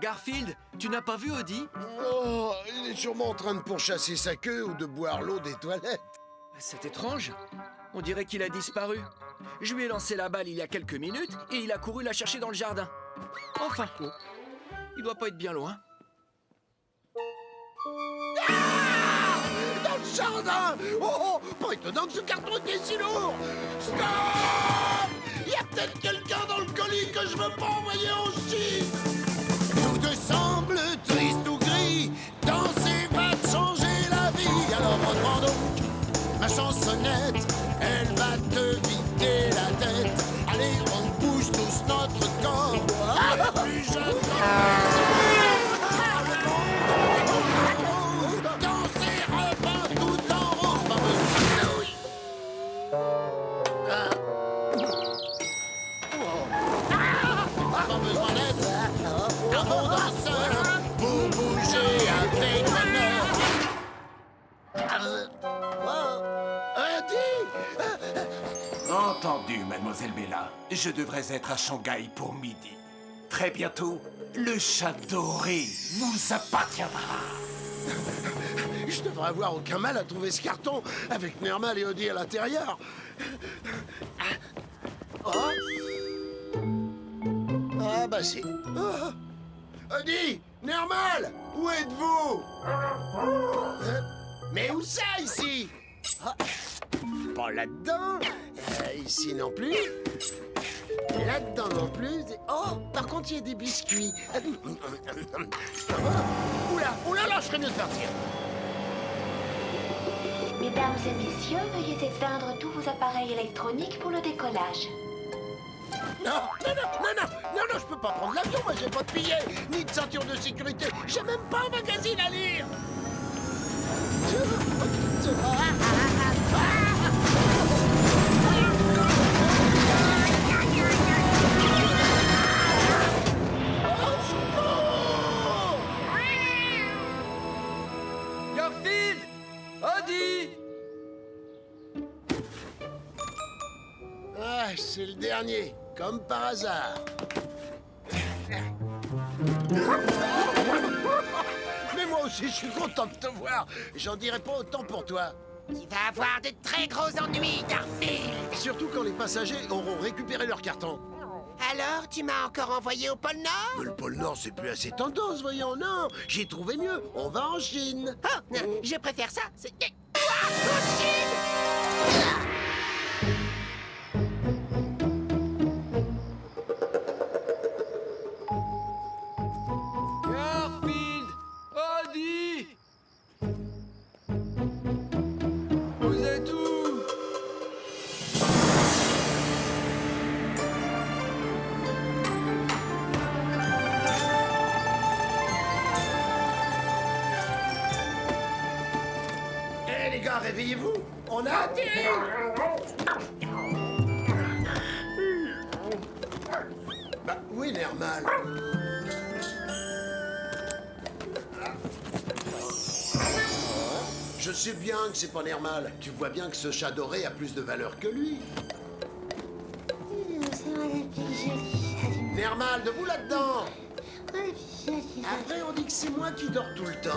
Garfield, tu n'as pas vu Odie? Oh, il est sûrement en train de pourchasser sa queue ou de boire l'eau des toilettes. C'est étrange. On dirait qu'il a disparu. Je lui ai lancé la balle il y a quelques minutes et il a couru la chercher dans le jardin. Enfin, il doit pas être bien loin. Dans le jardin! Oh, pas étonnant que ce carton était si lourd. Stop! Il y a peut-être quelqu'un dans le colis que je veux pas envoyer en Chine. Tout te semble triste ou gris. Danser va te changer la vie. Alors reprends donc ma chansonnette. Elle va te vider la tête. Allez, on bouge tous notre corps. Et plus j'attends. Danser repeint tout en rose. Pas besoin d'être un bon danseur pour bouger avec bonheur. Entendu, mademoiselle Bella. Je devrais être à Shanghai pour midi. Très bientôt, le chat doré vous appartiendra. Je devrais avoir aucun mal à trouver ce carton avec Nermal et Odie à l'intérieur. Oh. Ah bah si. Oh. Odie, Nermal, où êtes-vous? Mais où ça ici? Ah. Pas là-dedans. Ici non plus. Là-dedans non plus. Oh, par contre, il y a des biscuits. Oula, là, je serais mieux de partir. Mesdames et messieurs, veuillez éteindre tous vos appareils électroniques pour le décollage. Non, je peux pas prendre l'avion, moi j'ai pas de billet, ni de ceinture de sécurité, j'ai même pas un magazine à lire. Garfield! Odie! Ah, c'est le dernier, comme par hasard. Mais moi aussi, je suis content de te voir. J'en dirai pas autant pour toi. Tu vas avoir de très gros ennuis, Garfield. Surtout quand les passagers auront récupéré leur carton. Alors, tu m'as encore envoyé au pôle Nord? Mais le pôle Nord, c'est plus assez tendance, voyons, non. J'ai trouvé mieux, on va en Chine. Oh, je préfère ça, c'est... En Chine! Garfield! Odie! Vous êtes où? Eh les gars, réveillez-vous. On a atterri. Bah oui, Nermal. Je sais bien que c'est pas Nermal. Tu vois bien que ce chat doré a plus de valeur que lui. Nermal, debout là-dedans. Après, on dit que c'est moi qui dors tout le temps.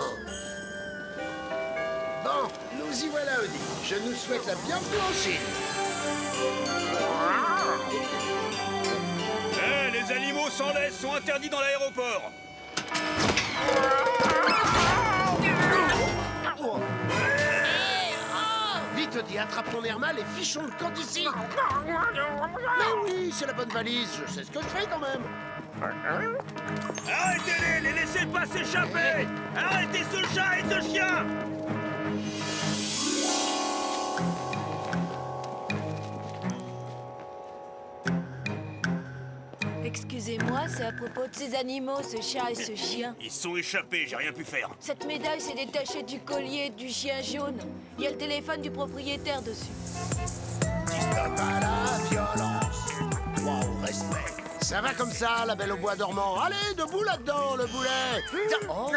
Bon, nous y voilà, Odie. Je nous souhaite la bienvenue en Chine. Eh, les animaux sans laisse sont interdits dans l'aéroport. Vite, Odie, attrapons Nermal et fichons le camp d'ici. Mais oui, c'est la bonne valise. Je sais ce que je fais quand même. Arrêtez-les, les laissez pas s'échapper. Arrêtez ce chat et ce chien. Excusez-moi, c'est à propos de ces animaux, ce chat et ce chien. Ils sont échappés, j'ai rien pu faire. Cette médaille s'est détachée du collier du chien jaune. Il y a le téléphone du propriétaire dessus. Stop à la violence. Droit au respect. Ça va comme ça, la belle au bois dormant. Allez, debout là-dedans, le boulet. Oh,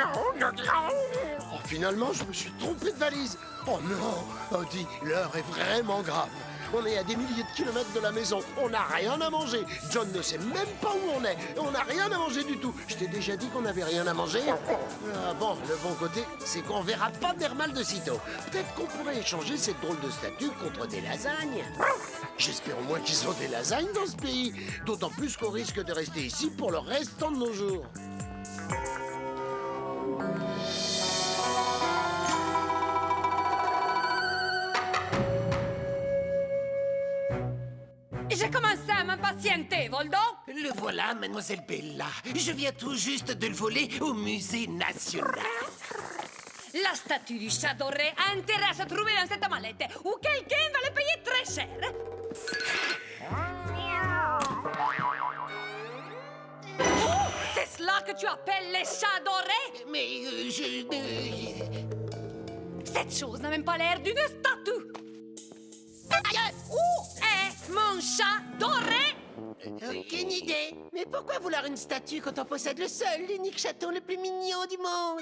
finalement, je me suis trompé de valise. Oh non, Odie, l'heure est vraiment grave. On est à des milliers de kilomètres de la maison. On n'a rien à manger. John ne sait même pas où on est. On n'a rien à manger du tout. Je t'ai déjà dit qu'on n'avait rien à manger. Ah bon, le bon côté, c'est qu'on verra pas Nermal de sitôt. Peut-être qu'on pourrait échanger cette drôle de statue contre des lasagnes. J'espère au moins qu'ils ont des lasagnes dans ce pays. D'autant plus qu'on risque de rester ici pour le restant de nos jours. commencé à m'impatienter, Voldo. Le voilà, mademoiselle Bella. Je viens tout juste de le voler au musée national. La statue du chat doré a intérêt à se trouver dans cette mallette, ou quelqu'un va le payer très cher. Oh, c'est cela que tu appelles les chats dorés? Mais Cette chose n'a même pas l'air d'une statue. Où est mon chat doré? Aucune idée. Mais pourquoi vouloir une statue quand on possède le seul, l'unique chaton le plus mignon du monde?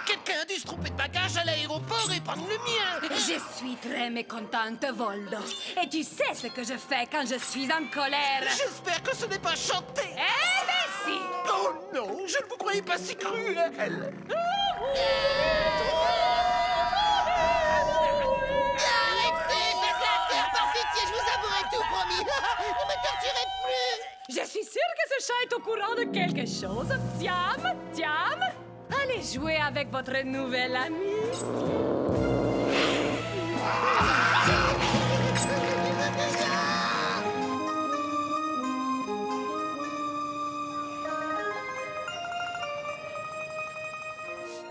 Quelqu'un a dû se tromper de bagage à l'aéroport et prendre le mien. Je suis très mécontente, Voldo. Et tu sais ce que je fais quand je suis en colère. J'espère que ce n'est pas chanté. Eh ben si! Oh non, je ne vous croyais pas si cruel. Je vous avouerai tout, promis. Ne me torturez plus. Je suis sûre que ce chat est au courant de quelque chose. Tiam, allez jouer avec votre nouvel ami.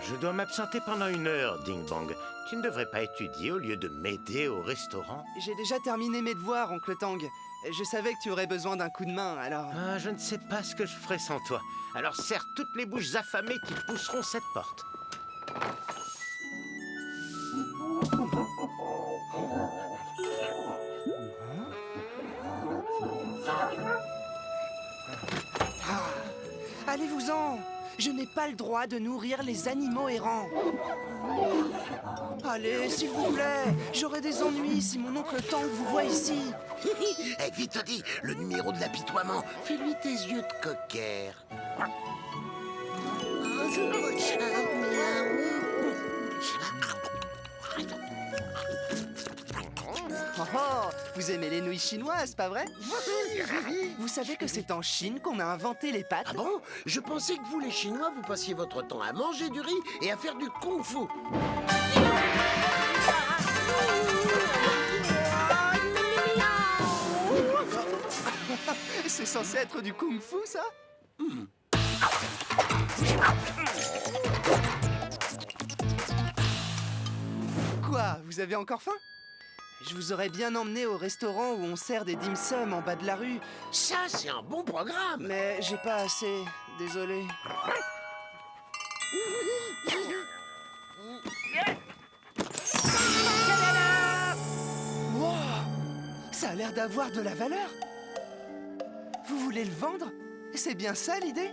Je dois m'absenter pendant 1 heure, Ding Bong. Tu ne devrais pas étudier au lieu de m'aider au restaurant? J'ai déjà terminé mes devoirs, oncle Tang. Je savais que tu aurais besoin d'un coup de main, alors... Ah, je ne sais pas ce que je ferais sans toi. Alors serre toutes les bouches affamées qui pousseront cette porte. Allez-vous-en! Je n'ai pas le droit de nourrir les animaux errants. Allez, s'il vous plaît, j'aurai des ennuis si mon oncle Tang vous voit ici. Eh, vite, Toddy, le numéro de l'apitoiement. Fais-lui tes yeux de cocker. Oh, oh, vous aimez les nouilles chinoises, pas vrai? Vous savez que c'est en Chine qu'on a inventé les pâtes? Ah bon? Je pensais que vous, les Chinois, vous passiez votre temps à manger du riz et à faire du kung-fu. C'est censé être du kung-fu, ça? Quoi? Vous avez encore faim? Je vous aurais bien emmené au restaurant où on sert des dim sum en bas de la rue. Ça, c'est un bon programme. Mais j'ai pas assez. Désolé. Wow! Ça a l'air d'avoir de la valeur. Vous voulez le vendre? C'est bien ça l'idée?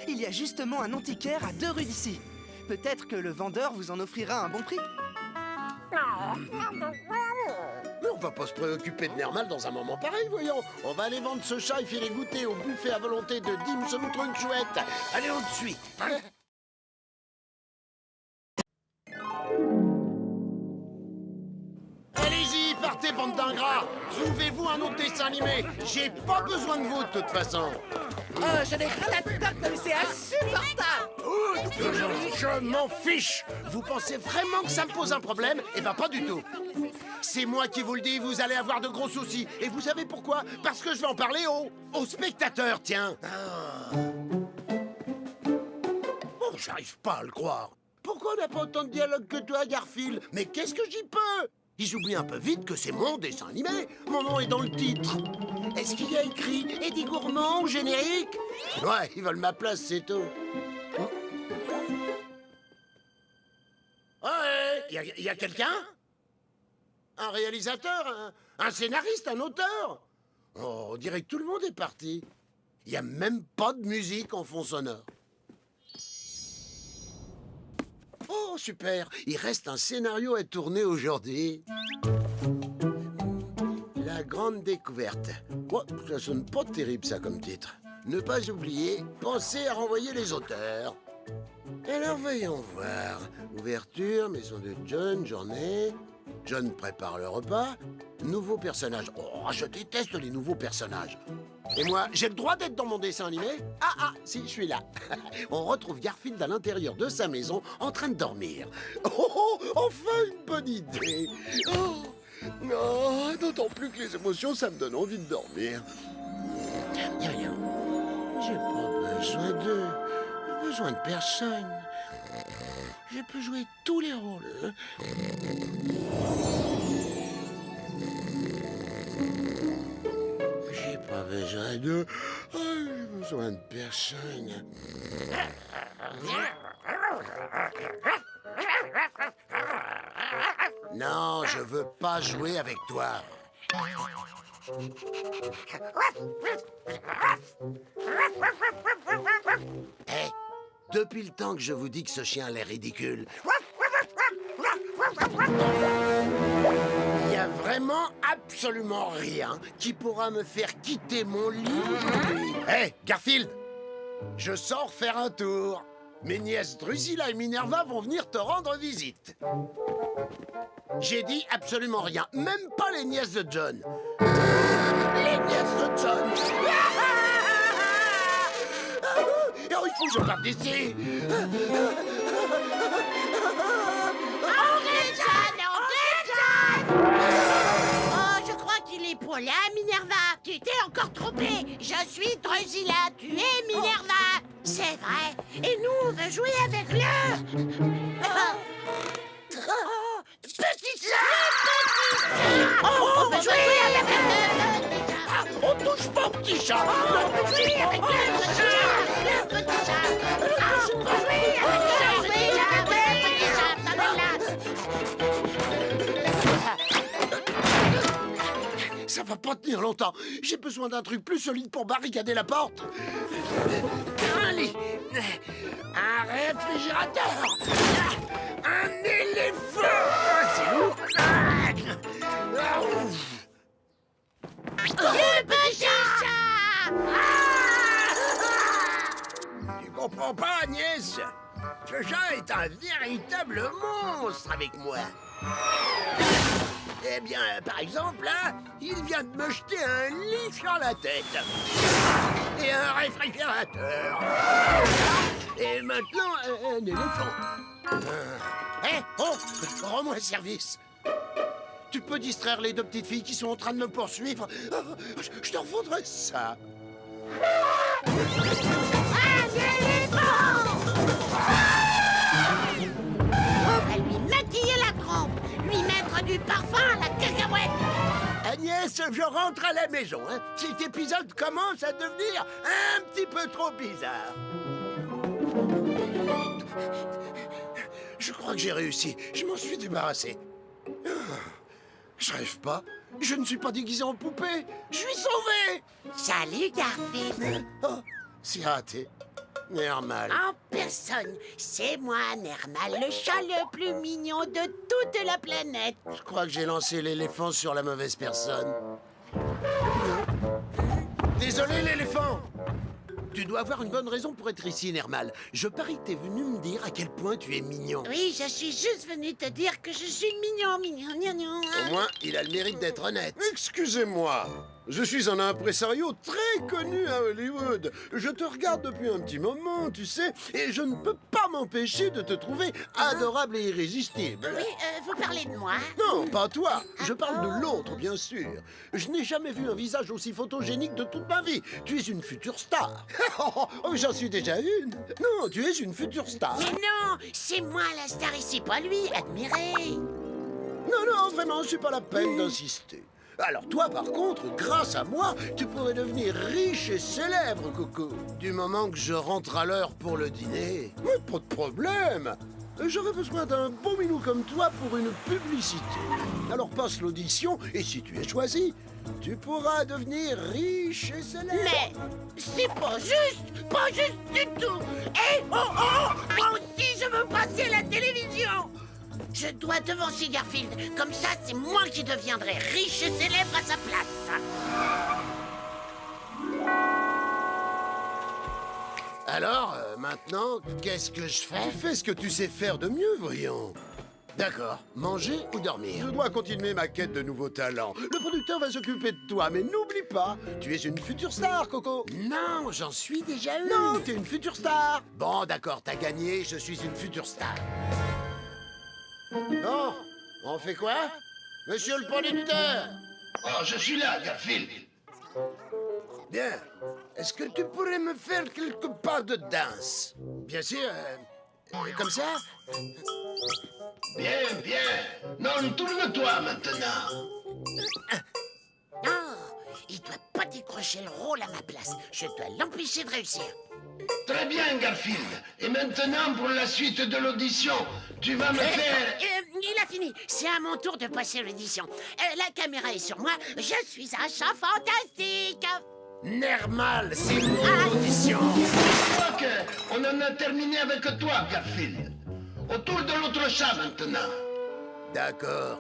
Il y a justement un antiquaire à 2 rues d'ici. Peut-être que le vendeur vous en offrira un bon prix. Mais on va pas se préoccuper de Nermal dans un moment pareil, voyons. On va aller vendre ce chat et filer goûter au buffet à volonté de Dim Sum Trunk Chouette. Allez, on te suit. Allez-y, partez, bande d'ingrats. Trouvez-vous un autre dessin animé. J'ai pas besoin de vous, de toute façon. Oh, j'en ai ras la tête, mais c'est insupportable. Je m'en fiche. Vous pensez vraiment que ça me pose un problème? Eh ben, pas du tout. C'est moi qui vous le dis, vous allez avoir de gros soucis. Et vous savez pourquoi? Parce que je vais en parler aux spectateurs, tiens. Oh, j'arrive pas à le croire. Pourquoi on n'a pas autant de dialogue que toi, Garfield? Mais qu'est-ce que j'y peux? Ils oublient un peu vite que c'est mon dessin animé. Mon nom est dans le titre. Est-ce qu'il y a écrit Eddie Gourmand au générique? Ouais, ils veulent ma place, c'est tout. Ouais, y a quelqu'un? Un réalisateur? Un scénariste? Un auteur? Oh, on dirait que tout le monde est parti. Il n'y a même pas de musique en fond sonore. Oh, super! Il reste un scénario à tourner aujourd'hui. La grande découverte. Oh, ça sonne pas terrible, ça, comme titre. Ne pas oublier, pensez à renvoyer les auteurs. Alors, voyons voir. Ouverture, maison de John, journée. John prépare le repas. Nouveau personnage. Oh, je déteste les nouveaux personnages. Et moi, j'ai le droit d'être dans mon dessin animé? Ah, si, je suis là. On retrouve Garfield à l'intérieur de sa maison, en train de dormir. Oh, enfin une bonne idée. Oh, Non, d'autant plus que les émotions, ça me donne envie de dormir. Rien. J'ai pas besoin de personne. Je peux jouer tous les rôles. J'ai pas besoin de... j'ai besoin de personne. Non, je veux pas jouer avec toi. Hé, depuis le temps que je vous dis que ce chien a l'air ridicule. Il y a vraiment absolument rien qui pourra me faire quitter mon lit aujourd'hui. Hé, Garfield, je sors faire un tour. Mes nièces Drusilla et Minerva vont venir te rendre visite. J'ai dit absolument rien, même pas les nièces de John. Les nièces de John. Oh, il faut que je parte d'ici. Oncle John! Oh, je crois qu'il est pour là, Minerva. Tu t'es encore trompée. Je suis Drusilla, tu es Minerva. C'est vrai. Et nous, on veut jouer avec le... Petit chat! On veut jouer avec le... On touche pas au petit chat. On veut jouer avec le petit chat. On veut jouer avec le petit chat. Ça va pas tenir longtemps. J'ai besoin d'un truc plus solide pour barricader la porte. Un lit. Un réfrigérateur. Un éléphant. C'est lourd. Le petit chat! Tu comprends pas, Agnès? Ce chat est un véritable monstre avec moi. Eh bien, par exemple, là, il vient de me jeter un lit sur la tête. Et un réfrigérateur. Et maintenant, un éléphant. Hé, oh, rends-moi service. Tu peux distraire les deux petites filles qui sont en train de me poursuivre. Je te refondrai ça. Un éléphant! On va lui maquiller la trompe, lui mettre du parfum à la cacahuète. Agnès, je rentre à la maison. Hein. Cet épisode commence à devenir un petit peu trop bizarre. Je crois que j'ai réussi. Je m'en suis débarrassé. Je rêve pas. Je ne suis pas déguisé en poupée. Je suis sauvé. Salut, Garfield. Oh, c'est raté. Nermal. En personne, c'est moi, Nermal, le chat le plus mignon de toute la planète. Je crois que j'ai lancé l'éléphant sur la mauvaise personne. Désolé, l'éléphant. Tu dois avoir une bonne raison pour être ici, Nermal. Je parie que t'es venu me dire à quel point tu es mignon. Oui, je suis juste venu te dire que je suis mignon. Au moins, il a le mérite d'être honnête. Excusez-moi. Je suis un impresario très connu à Hollywood. Je te regarde depuis un petit moment, tu sais, et je ne peux pas m'empêcher de te trouver adorable et irrésistible. Oui, vous parlez de moi? Non, pas toi. Je parle de l'autre, bien sûr. Je n'ai jamais vu un visage aussi photogénique de toute ma vie. Tu es une future star. Oh, j'en suis déjà une. Non, tu es une future star. Mais non, c'est moi la star ici, pas lui. Admirez. Non, vraiment, c'est pas la peine d'insister. Alors toi, par contre, grâce à moi, tu pourrais devenir riche et célèbre, Coco. Du moment que je rentre à l'heure pour le dîner. Mais pas de problème. J'aurais besoin d'un beau minou comme toi pour une publicité. Alors passe l'audition, et si tu es choisi, tu pourras devenir riche et célèbre. Mais c'est pas juste du tout. Hé, moi aussi je veux passer à la télévision. Je dois devancer Garfield. Comme ça, c'est moi qui deviendrai riche et célèbre à sa place. Alors, maintenant, qu'est-ce que je fais? Tu fais ce que tu sais faire de mieux, voyons. D'accord. Manger ou dormir? Je dois continuer ma quête de nouveaux talents. Le producteur va s'occuper de toi, mais n'oublie pas, tu es une future star, Coco. Non, j'en suis déjà une. Non, t'es une future star. Bon, d'accord, t'as gagné, je suis une future star. Bon, on fait quoi? Monsieur le producteur! Oh, je suis là, Garfield. Bien. Est-ce que tu pourrais me faire quelques pas de danse? Bien sûr. Comme ça? Bien, bien. Non, tourne-toi maintenant. Non, il doit pas décrocher le rôle à ma place. Je dois l'empêcher de réussir. Très bien, Garfield. Et maintenant, pour la suite de l'audition, tu vas me faire... Il a fini. C'est à mon tour de passer l'audition. La caméra est sur moi. Je suis un chat fantastique. Nermal, c'est mon audition. Je crois qu'on en a terminé avec toi, Garfield. Autour de l'autre chat maintenant. D'accord.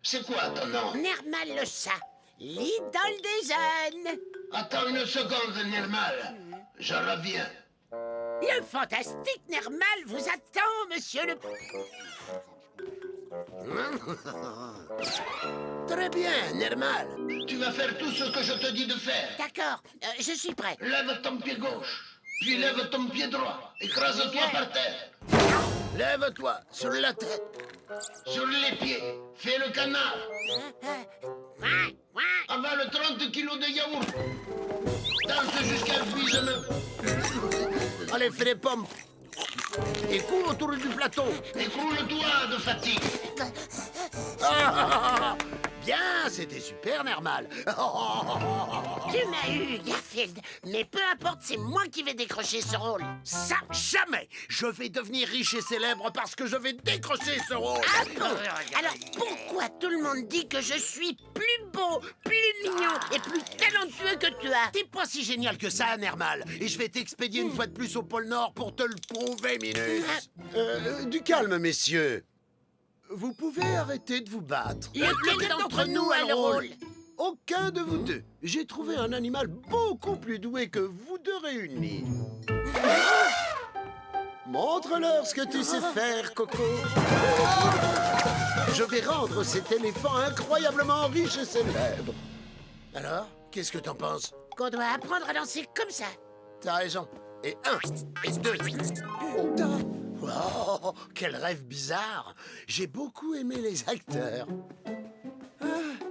C'est quoi ton nom? Nermal le chat, l'idole des jeunes. Attends une seconde, Nermal. Je reviens. Le fantastique Nermal vous attend, monsieur le... Très bien, Nermal. Tu vas faire tout ce que je te dis de faire. D'accord, je suis prêt. Lève ton pied gauche, puis lève ton pied droit. Écrase-toi par terre. Lève-toi, sur la tête. Sur les pieds, fais le canard. Avale 30 kilos de yaourt. Danse jusqu'à l'épuisement. Allez, fais les pompes. Et cours autour du plateau. Écroule-toi de fatigue. Bien, c'était super, Nermal. Tu m'as eu, Garfield. Mais peu importe, c'est moi qui vais décrocher ce rôle. Ça, jamais. Je vais devenir riche et célèbre parce que je vais décrocher ce rôle. Ah bon? Alors pourquoi tout le monde dit que je suis plus beau, plus mignon et plus talentueux que toi? T'es pas si génial que ça, Nermal. Et je vais t'expédier une fois de plus au pôle Nord pour te le prouver, Minus. Du calme, messieurs. Vous pouvez arrêter de vous battre. Lequel d'entre nous a le rôle? Aucun de vous deux. J'ai trouvé un animal beaucoup plus doué que vous deux réunis. Montre-leur ce que tu sais faire, Coco. Je vais rendre cet éléphant incroyablement riche et célèbre. Alors, qu'est-ce que t'en penses? Qu'on doit apprendre à danser comme ça. T'as raison. Et 1, et 2. Oh, quel rêve bizarre! J'ai beaucoup aimé les acteurs.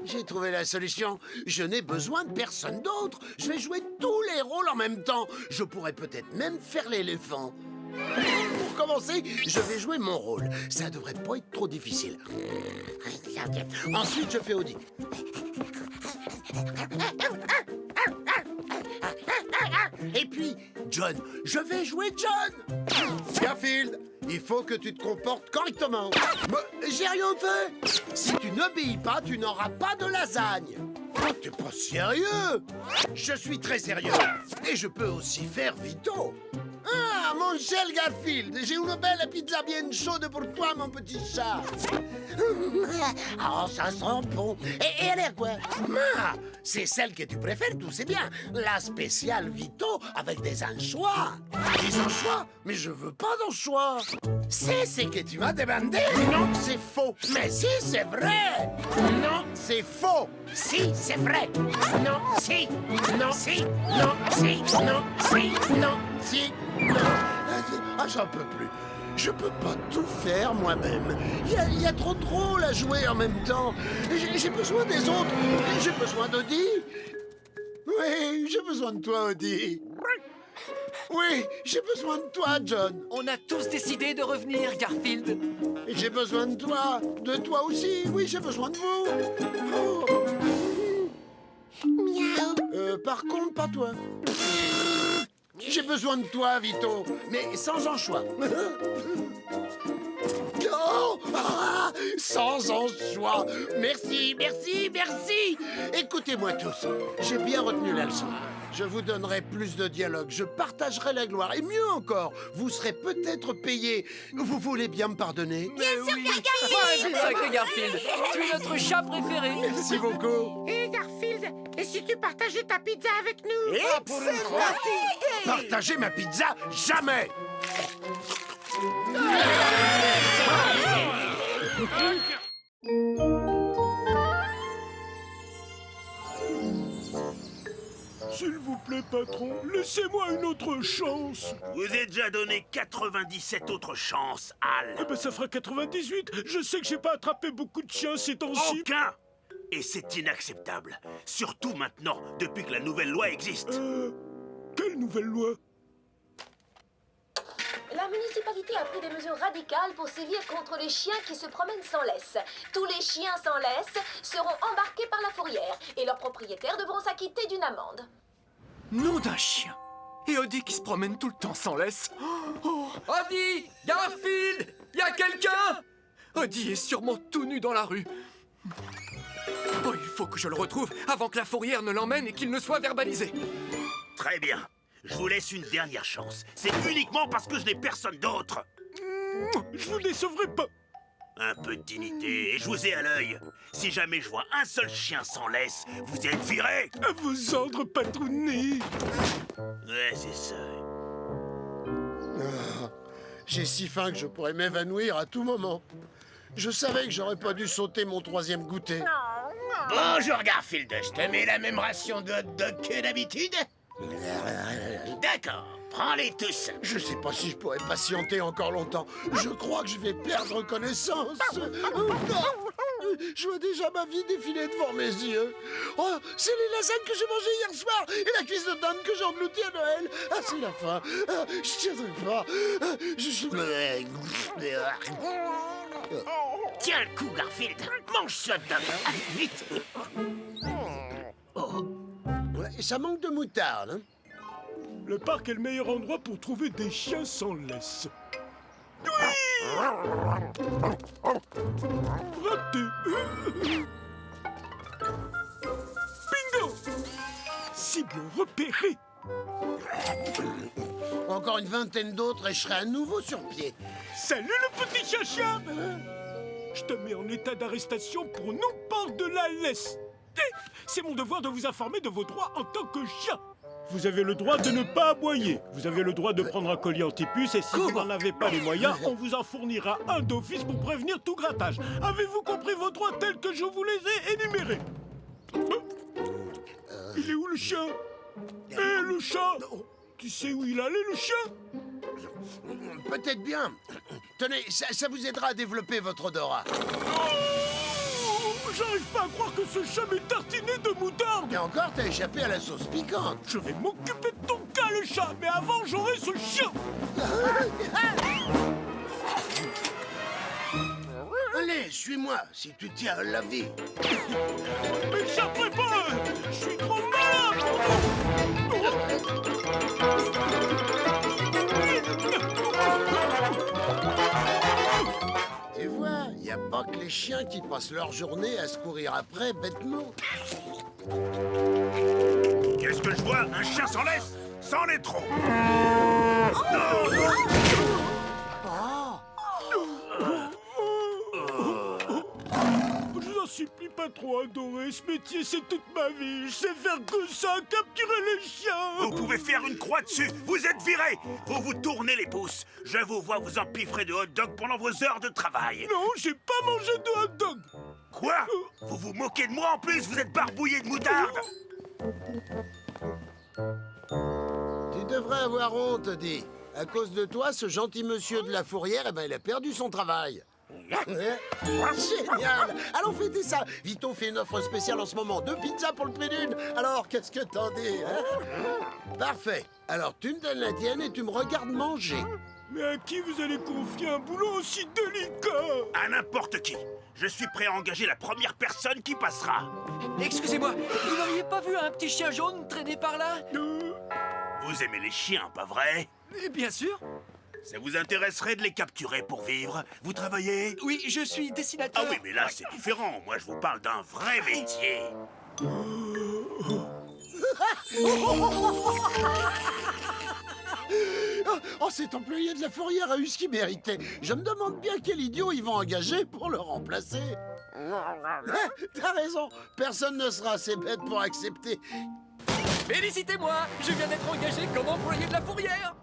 J'ai trouvé la solution. Je n'ai besoin de personne d'autre. Je vais jouer tous les rôles en même temps. Je pourrais peut-être même faire l'éléphant. Pour commencer, je vais jouer mon rôle. Ça devrait pas être trop difficile. Ensuite, je fais Audi. Et puis, John, je vais jouer John. Garfield, il faut que tu te comportes correctement. Mais j'ai rien fait. Si tu n'obéis pas, tu n'auras pas de lasagne. Oh, t'es pas sérieux? Je suis très sérieux. Et je peux aussi faire Vito. Ah, mon cher Garfield, j'ai une belle pizza bien chaude pour toi, mon petit chat. Oh, ça sent bon. Et elle est quoi? Ah, c'est celle que tu préfères, tout c'est bien. La spéciale Vito avec des anchois. Des anchois? Mais je veux pas d'anchois. C'est ce que tu m'as demandé? Non, c'est faux. Mais si, c'est vrai. Non, c'est faux. Si, c'est vrai. Non, si. Non, si. Non, si. Non, si. Non, si. Non. Ah, j'en peux plus. Je peux pas tout faire moi-même. Il y a trop de rôles à jouer en même temps. J'ai besoin des autres. J'ai besoin d'Audi. Oui, j'ai besoin de toi, Audi. Oui, j'ai besoin de toi, John. On a tous décidé de revenir, Garfield. J'ai besoin de toi. De toi aussi. Oui, j'ai besoin de vous. Oh. Miaou. Par contre, pas toi. J'ai besoin de toi, Vito, mais sans anchois. Oh, ah, sans anchois. Merci, merci, merci. Écoutez-moi tous, j'ai bien retenu la leçon. Je vous donnerai plus de dialogue, je partagerai la gloire. Et mieux encore, vous serez peut-être payé. Vous voulez bien me pardonner? Bien sûr, Garfield. Ouais, sacré Garfield. Tu es notre chat préféré. Merci beaucoup. Et Garfield, et si tu partageais ta pizza avec nous? Excellent. Partager ma pizza, jamais. Ce S'il vous plaît, patron, laissez-moi une autre chance. Vous ai déjà donné 97 autres chances, Al. Eh ben, ça fera 98. Je sais que j'ai pas attrapé beaucoup de chiens ces temps-ci. Aucun. Et c'est inacceptable. Surtout maintenant, depuis que la nouvelle loi existe. Quelle nouvelle loi? La municipalité a pris des mesures radicales pour sévir contre les chiens qui se promènent sans laisse. Tous les chiens sans laisse seront embarqués par la fourrière et leurs propriétaires devront s'acquitter d'une amende. Nom d'un chien. Et Odie qui se promène tout le temps sans laisse. Odie! Garfield! Y a quelqu'un? Odie est sûrement tout nu dans la rue. Oh, il faut que je le retrouve avant que la fourrière ne l'emmène et qu'il ne soit verbalisé. Très bien. Je vous laisse une dernière chance. C'est uniquement parce que je n'ai personne d'autre. Je vous décevrai pas. Un peu de dignité et je vous ai à l'œil. Si jamais je vois un seul chien sans laisse, vous êtes viré. À vos ordres, patronné. Ouais, c'est ça. J'ai si faim que je pourrais m'évanouir à tout moment. Je savais que j'aurais pas dû sauter mon 3e goûter. Bonjour Garfield, je te mets la même ration de hot dog que d'habitude? D'accord, prends-les tous. Je sais pas si je pourrais patienter encore longtemps. Je crois que je vais perdre connaissance. Je vois déjà ma vie défiler devant mes yeux. Oh, c'est les lasagnes que j'ai mangées hier soir et la cuisse de dinde que j'ai engloutie à Noël. Ah, c'est la fin. Je tiendrai pas. Tiens le coup, Garfield. Mange ce hot dog. Allez, vite. Ouais, ça manque de moutarde, hein? Le parc est le meilleur endroit pour trouver des chiens sans laisse. Raté. Bingo! Cible repérée. Encore une vingtaine d'autres et je serai à nouveau sur pied. Salut le petit chien-chien. Je te mets en état d'arrestation pour non-port de la laisse. C'est mon devoir de vous informer de vos droits en tant que chien. Vous avez le droit de ne pas aboyer. Vous avez le droit de prendre un collier anti-puce et si vous n'en avez pas les moyens, on vous en fournira un d'office pour prévenir tout grattage. Avez-vous compris vos droits tels que je vous les ai énumérés? Il est où le chien? Eh, le chat! Tu sais où il allait, le chien? Peut-être bien. Tenez, ça vous aidera à développer votre odorat. J'arrive pas à croire que ce chat m'est tartiné de moutarde. Et encore, t'as échappé à la sauce piquante. Je vais m'occuper de ton cas, le chat, mais avant, j'aurai ce chien. Allez, suis-moi, si tu tiens à la vie. Mais j'apprends pas. Je suis trop malade. Tu vois, y a pas que les chiens qui passent leur journée à se courir après bêtement. Qu'est-ce que je vois? Un chien sans laisse? C'en est trop. Je vous en supplie, pas trop adoré. Ce métier, c'est toute ma vie. Je sais faire que ça, capturer les chiens. Vous pouvez faire une croix dessus. Vous êtes viré. Vous vous tournez les pouces. Je vous vois vous empiffrer de hot dog pendant vos heures de travail. Non, j'ai pas mangé de hot dog. Quoi? Vous vous moquez de moi en plus? Vous êtes barbouillé de moutarde. Tu devrais avoir honte, Odie. À cause de toi, ce gentil monsieur de la fourrière, eh ben, il a perdu son travail. Génial! Allons fêter ça! Vito fait une offre spéciale en ce moment. 2 pizzas pour le prix d'une. Alors, qu'est-ce que t'en dis, hein? Parfait. Alors, tu me donnes la tienne et tu me regardes manger. Mais à qui vous allez confier un boulot aussi délicat? À n'importe qui. Je suis prêt à engager la première personne qui passera. Excusez-moi, vous n'auriez pas vu un petit chien jaune traîner par là? Vous aimez les chiens, pas vrai? Bien sûr. Ça vous intéresserait de les capturer pour vivre? Vous travaillez? Oui, je suis dessinateur. Ah oui, mais là, c'est différent. Moi, je vous parle d'un vrai métier. Oh, cet employé de la fourrière a eu ce qu'il méritait. Je me demande bien quel idiot ils vont engager pour le remplacer. T'as raison, personne ne sera assez bête pour accepter. Félicitez-moi, je viens d'être engagé comme employé de la fourrière.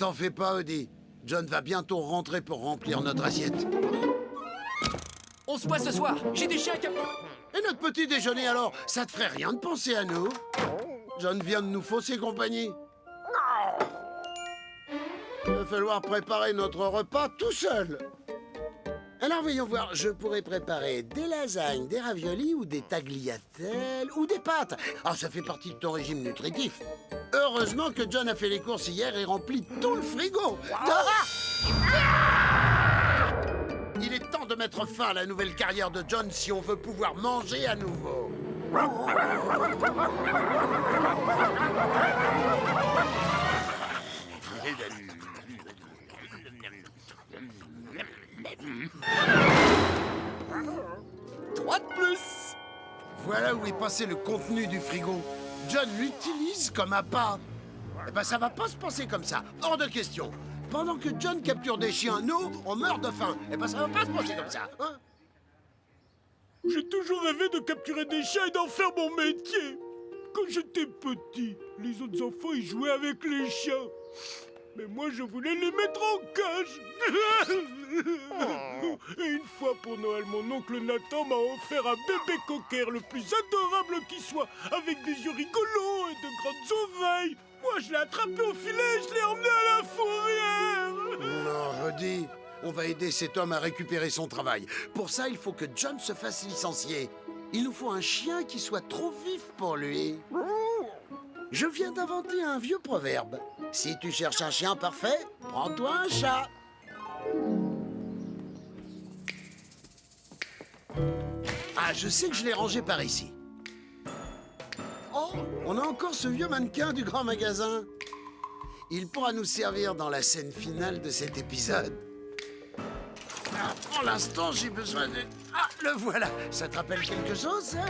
t'en fais pas, Odie. John va bientôt rentrer pour remplir notre assiette. On se voit ce soir. J'ai des chiens qui... Et notre petit déjeuner alors? Ça te ferait rien de penser à nous? John vient de nous fausser compagnie. Il va falloir préparer notre repas tout seul. Alors voyons voir, je pourrais préparer des lasagnes, des raviolis ou des tagliatelles ou des pâtes. Ah, ça fait partie de ton régime nutritif. Heureusement que John a fait les courses hier et rempli tout le frigo. Il est temps de mettre fin à la nouvelle carrière de John si on veut pouvoir manger à nouveau. Trois de plus. Voilà où est passé le contenu du frigo. John l'utilise comme appât. Eh ben ça va pas se passer comme ça, hors de question. Pendant que John capture des chiens, nous, on meurt de faim. Eh ben ça va pas se passer comme ça, hein? J'ai toujours rêvé de capturer des chiens et d'en faire mon métier. Quand j'étais petit, les autres enfants, ils jouaient avec les chiens. Mais moi, je voulais les mettre en cage. Et une fois pour Noël, mon oncle Nathan m'a offert un bébé cocker le plus adorable qui soit, avec des yeux rigolos et de grandes oreilles. Moi, je l'ai attrapé au filet et je l'ai emmené à la fourrière. Non, Rudy, on va aider cet homme à récupérer son travail. Pour ça, il faut que John se fasse licencier. Il nous faut un chien qui soit trop vif pour lui. Je viens d'inventer un vieux proverbe. Si tu cherches un chien parfait, prends-toi un chat. Ah, je sais que je l'ai rangé par ici. Oh, on a encore ce vieux mannequin du grand magasin. Il pourra nous servir dans la scène finale de cet épisode. Ah, pour l'instant, j'ai besoin de... Ah, le voilà. Ça te rappelle quelque chose, ça?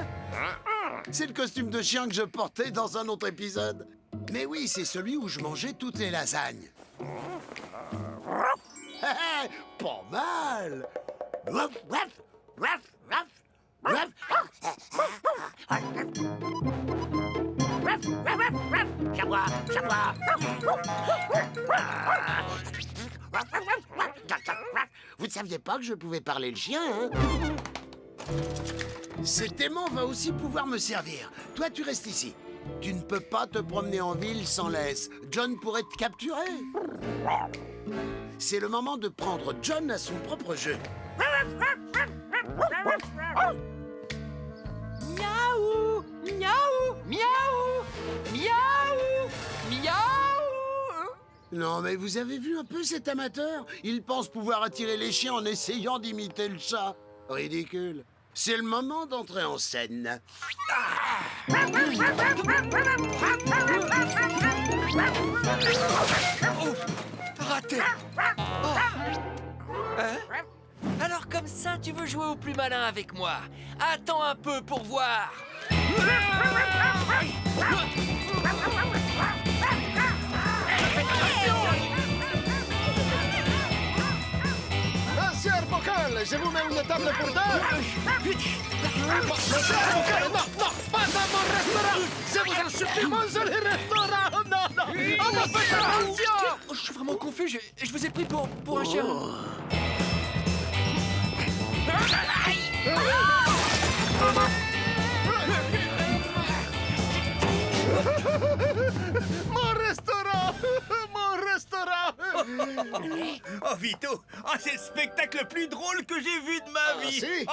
C'est le costume de chien que je portais dans un autre épisode. Mais oui, c'est celui où je mangeais toutes les lasagnes. Pas mal. Chamois, chamois. Vous ne saviez pas que je pouvais parler le chien, hein? Cet aimant va aussi pouvoir me servir. Toi, tu restes ici. Tu ne peux pas te promener en ville sans laisse. John pourrait te capturer. C'est le moment de prendre John à son propre jeu. Miaou, miaou, miaou, miaou, miaou. Non, mais vous avez vu un peu cet amateur? Il pense pouvoir attirer les chiens en essayant d'imiter le chat. Ridicule. C'est le moment d'entrer en scène. Oh, raté. Oh. Hein? Alors comme ça, tu veux jouer au plus malin avec moi? Attends un peu pour voir. Monsieur Bocal, je vous mets une table pour deux. Monsieur Bocal, non, non, pas dans mon restaurant. Je vous en supplie, mangez le restaurant. Non, non, on me fait attention. Oh, je suis vraiment confus, je vous ai pris pour un chien. Mon restaurant! Mon restaurant! Oh, Vito! Oh, c'est le spectacle le plus drôle que j'ai vu de ma vie! Si?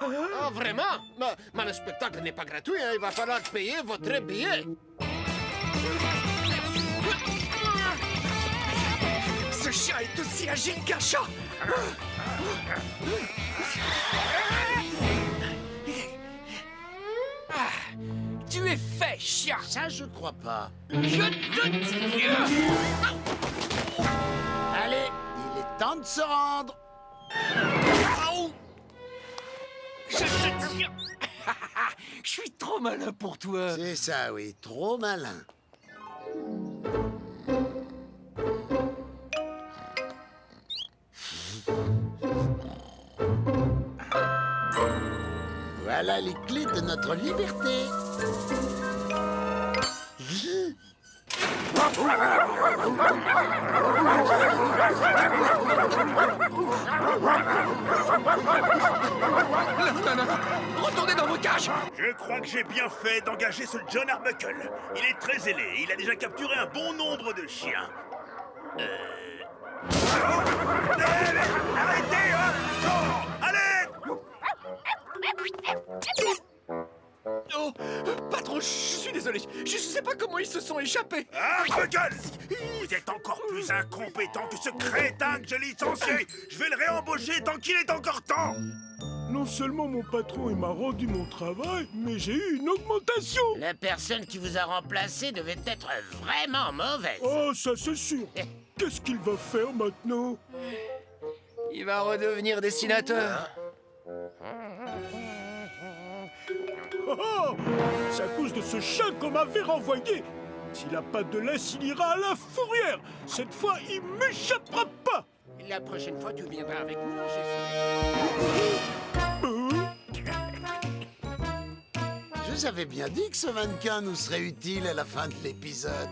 Oh, vraiment? Mais le spectacle n'est pas gratuit, hein? Il va falloir payer votre billet. Ce chien est aussi agile qu'un chat! Tu es fait, chien! Ça, je crois pas. Je te tue! Allez, il est temps de se rendre. Je te tire! Je suis trop malin pour toi! C'est ça, oui, trop malin. Voilà les clés de notre liberté. Retournez dans vos cages! Je crois que j'ai bien fait d'engager ce John Arbuckle. Il est très ailé, il a déjà capturé un bon nombre de chiens. Arrêtez, hein! Non! Allez! Oh, patron, je suis désolé. Je sais pas comment ils se sont échappés. Arbuckle! Vous êtes encore plus incompétent que ce crétin que j'ai licencié. Je vais le réembaucher tant qu'il est encore temps. Non seulement mon patron m'a rendu mon travail, mais j'ai eu une augmentation. La personne qui vous a remplacé devait être vraiment mauvaise. Oh, ça c'est sûr. Qu'est-ce qu'il va faire maintenant? Il va redevenir dessinateur. Oh, c'est à cause de ce chien qu'on m'avait renvoyé. S'il a pas de laisse, il ira à la fourrière. Cette fois, il m'échappera pas. La prochaine fois, tu viendras avec moi, j'espère. Je vous avais bien dit que ce mannequin nous serait utile à la fin de l'épisode.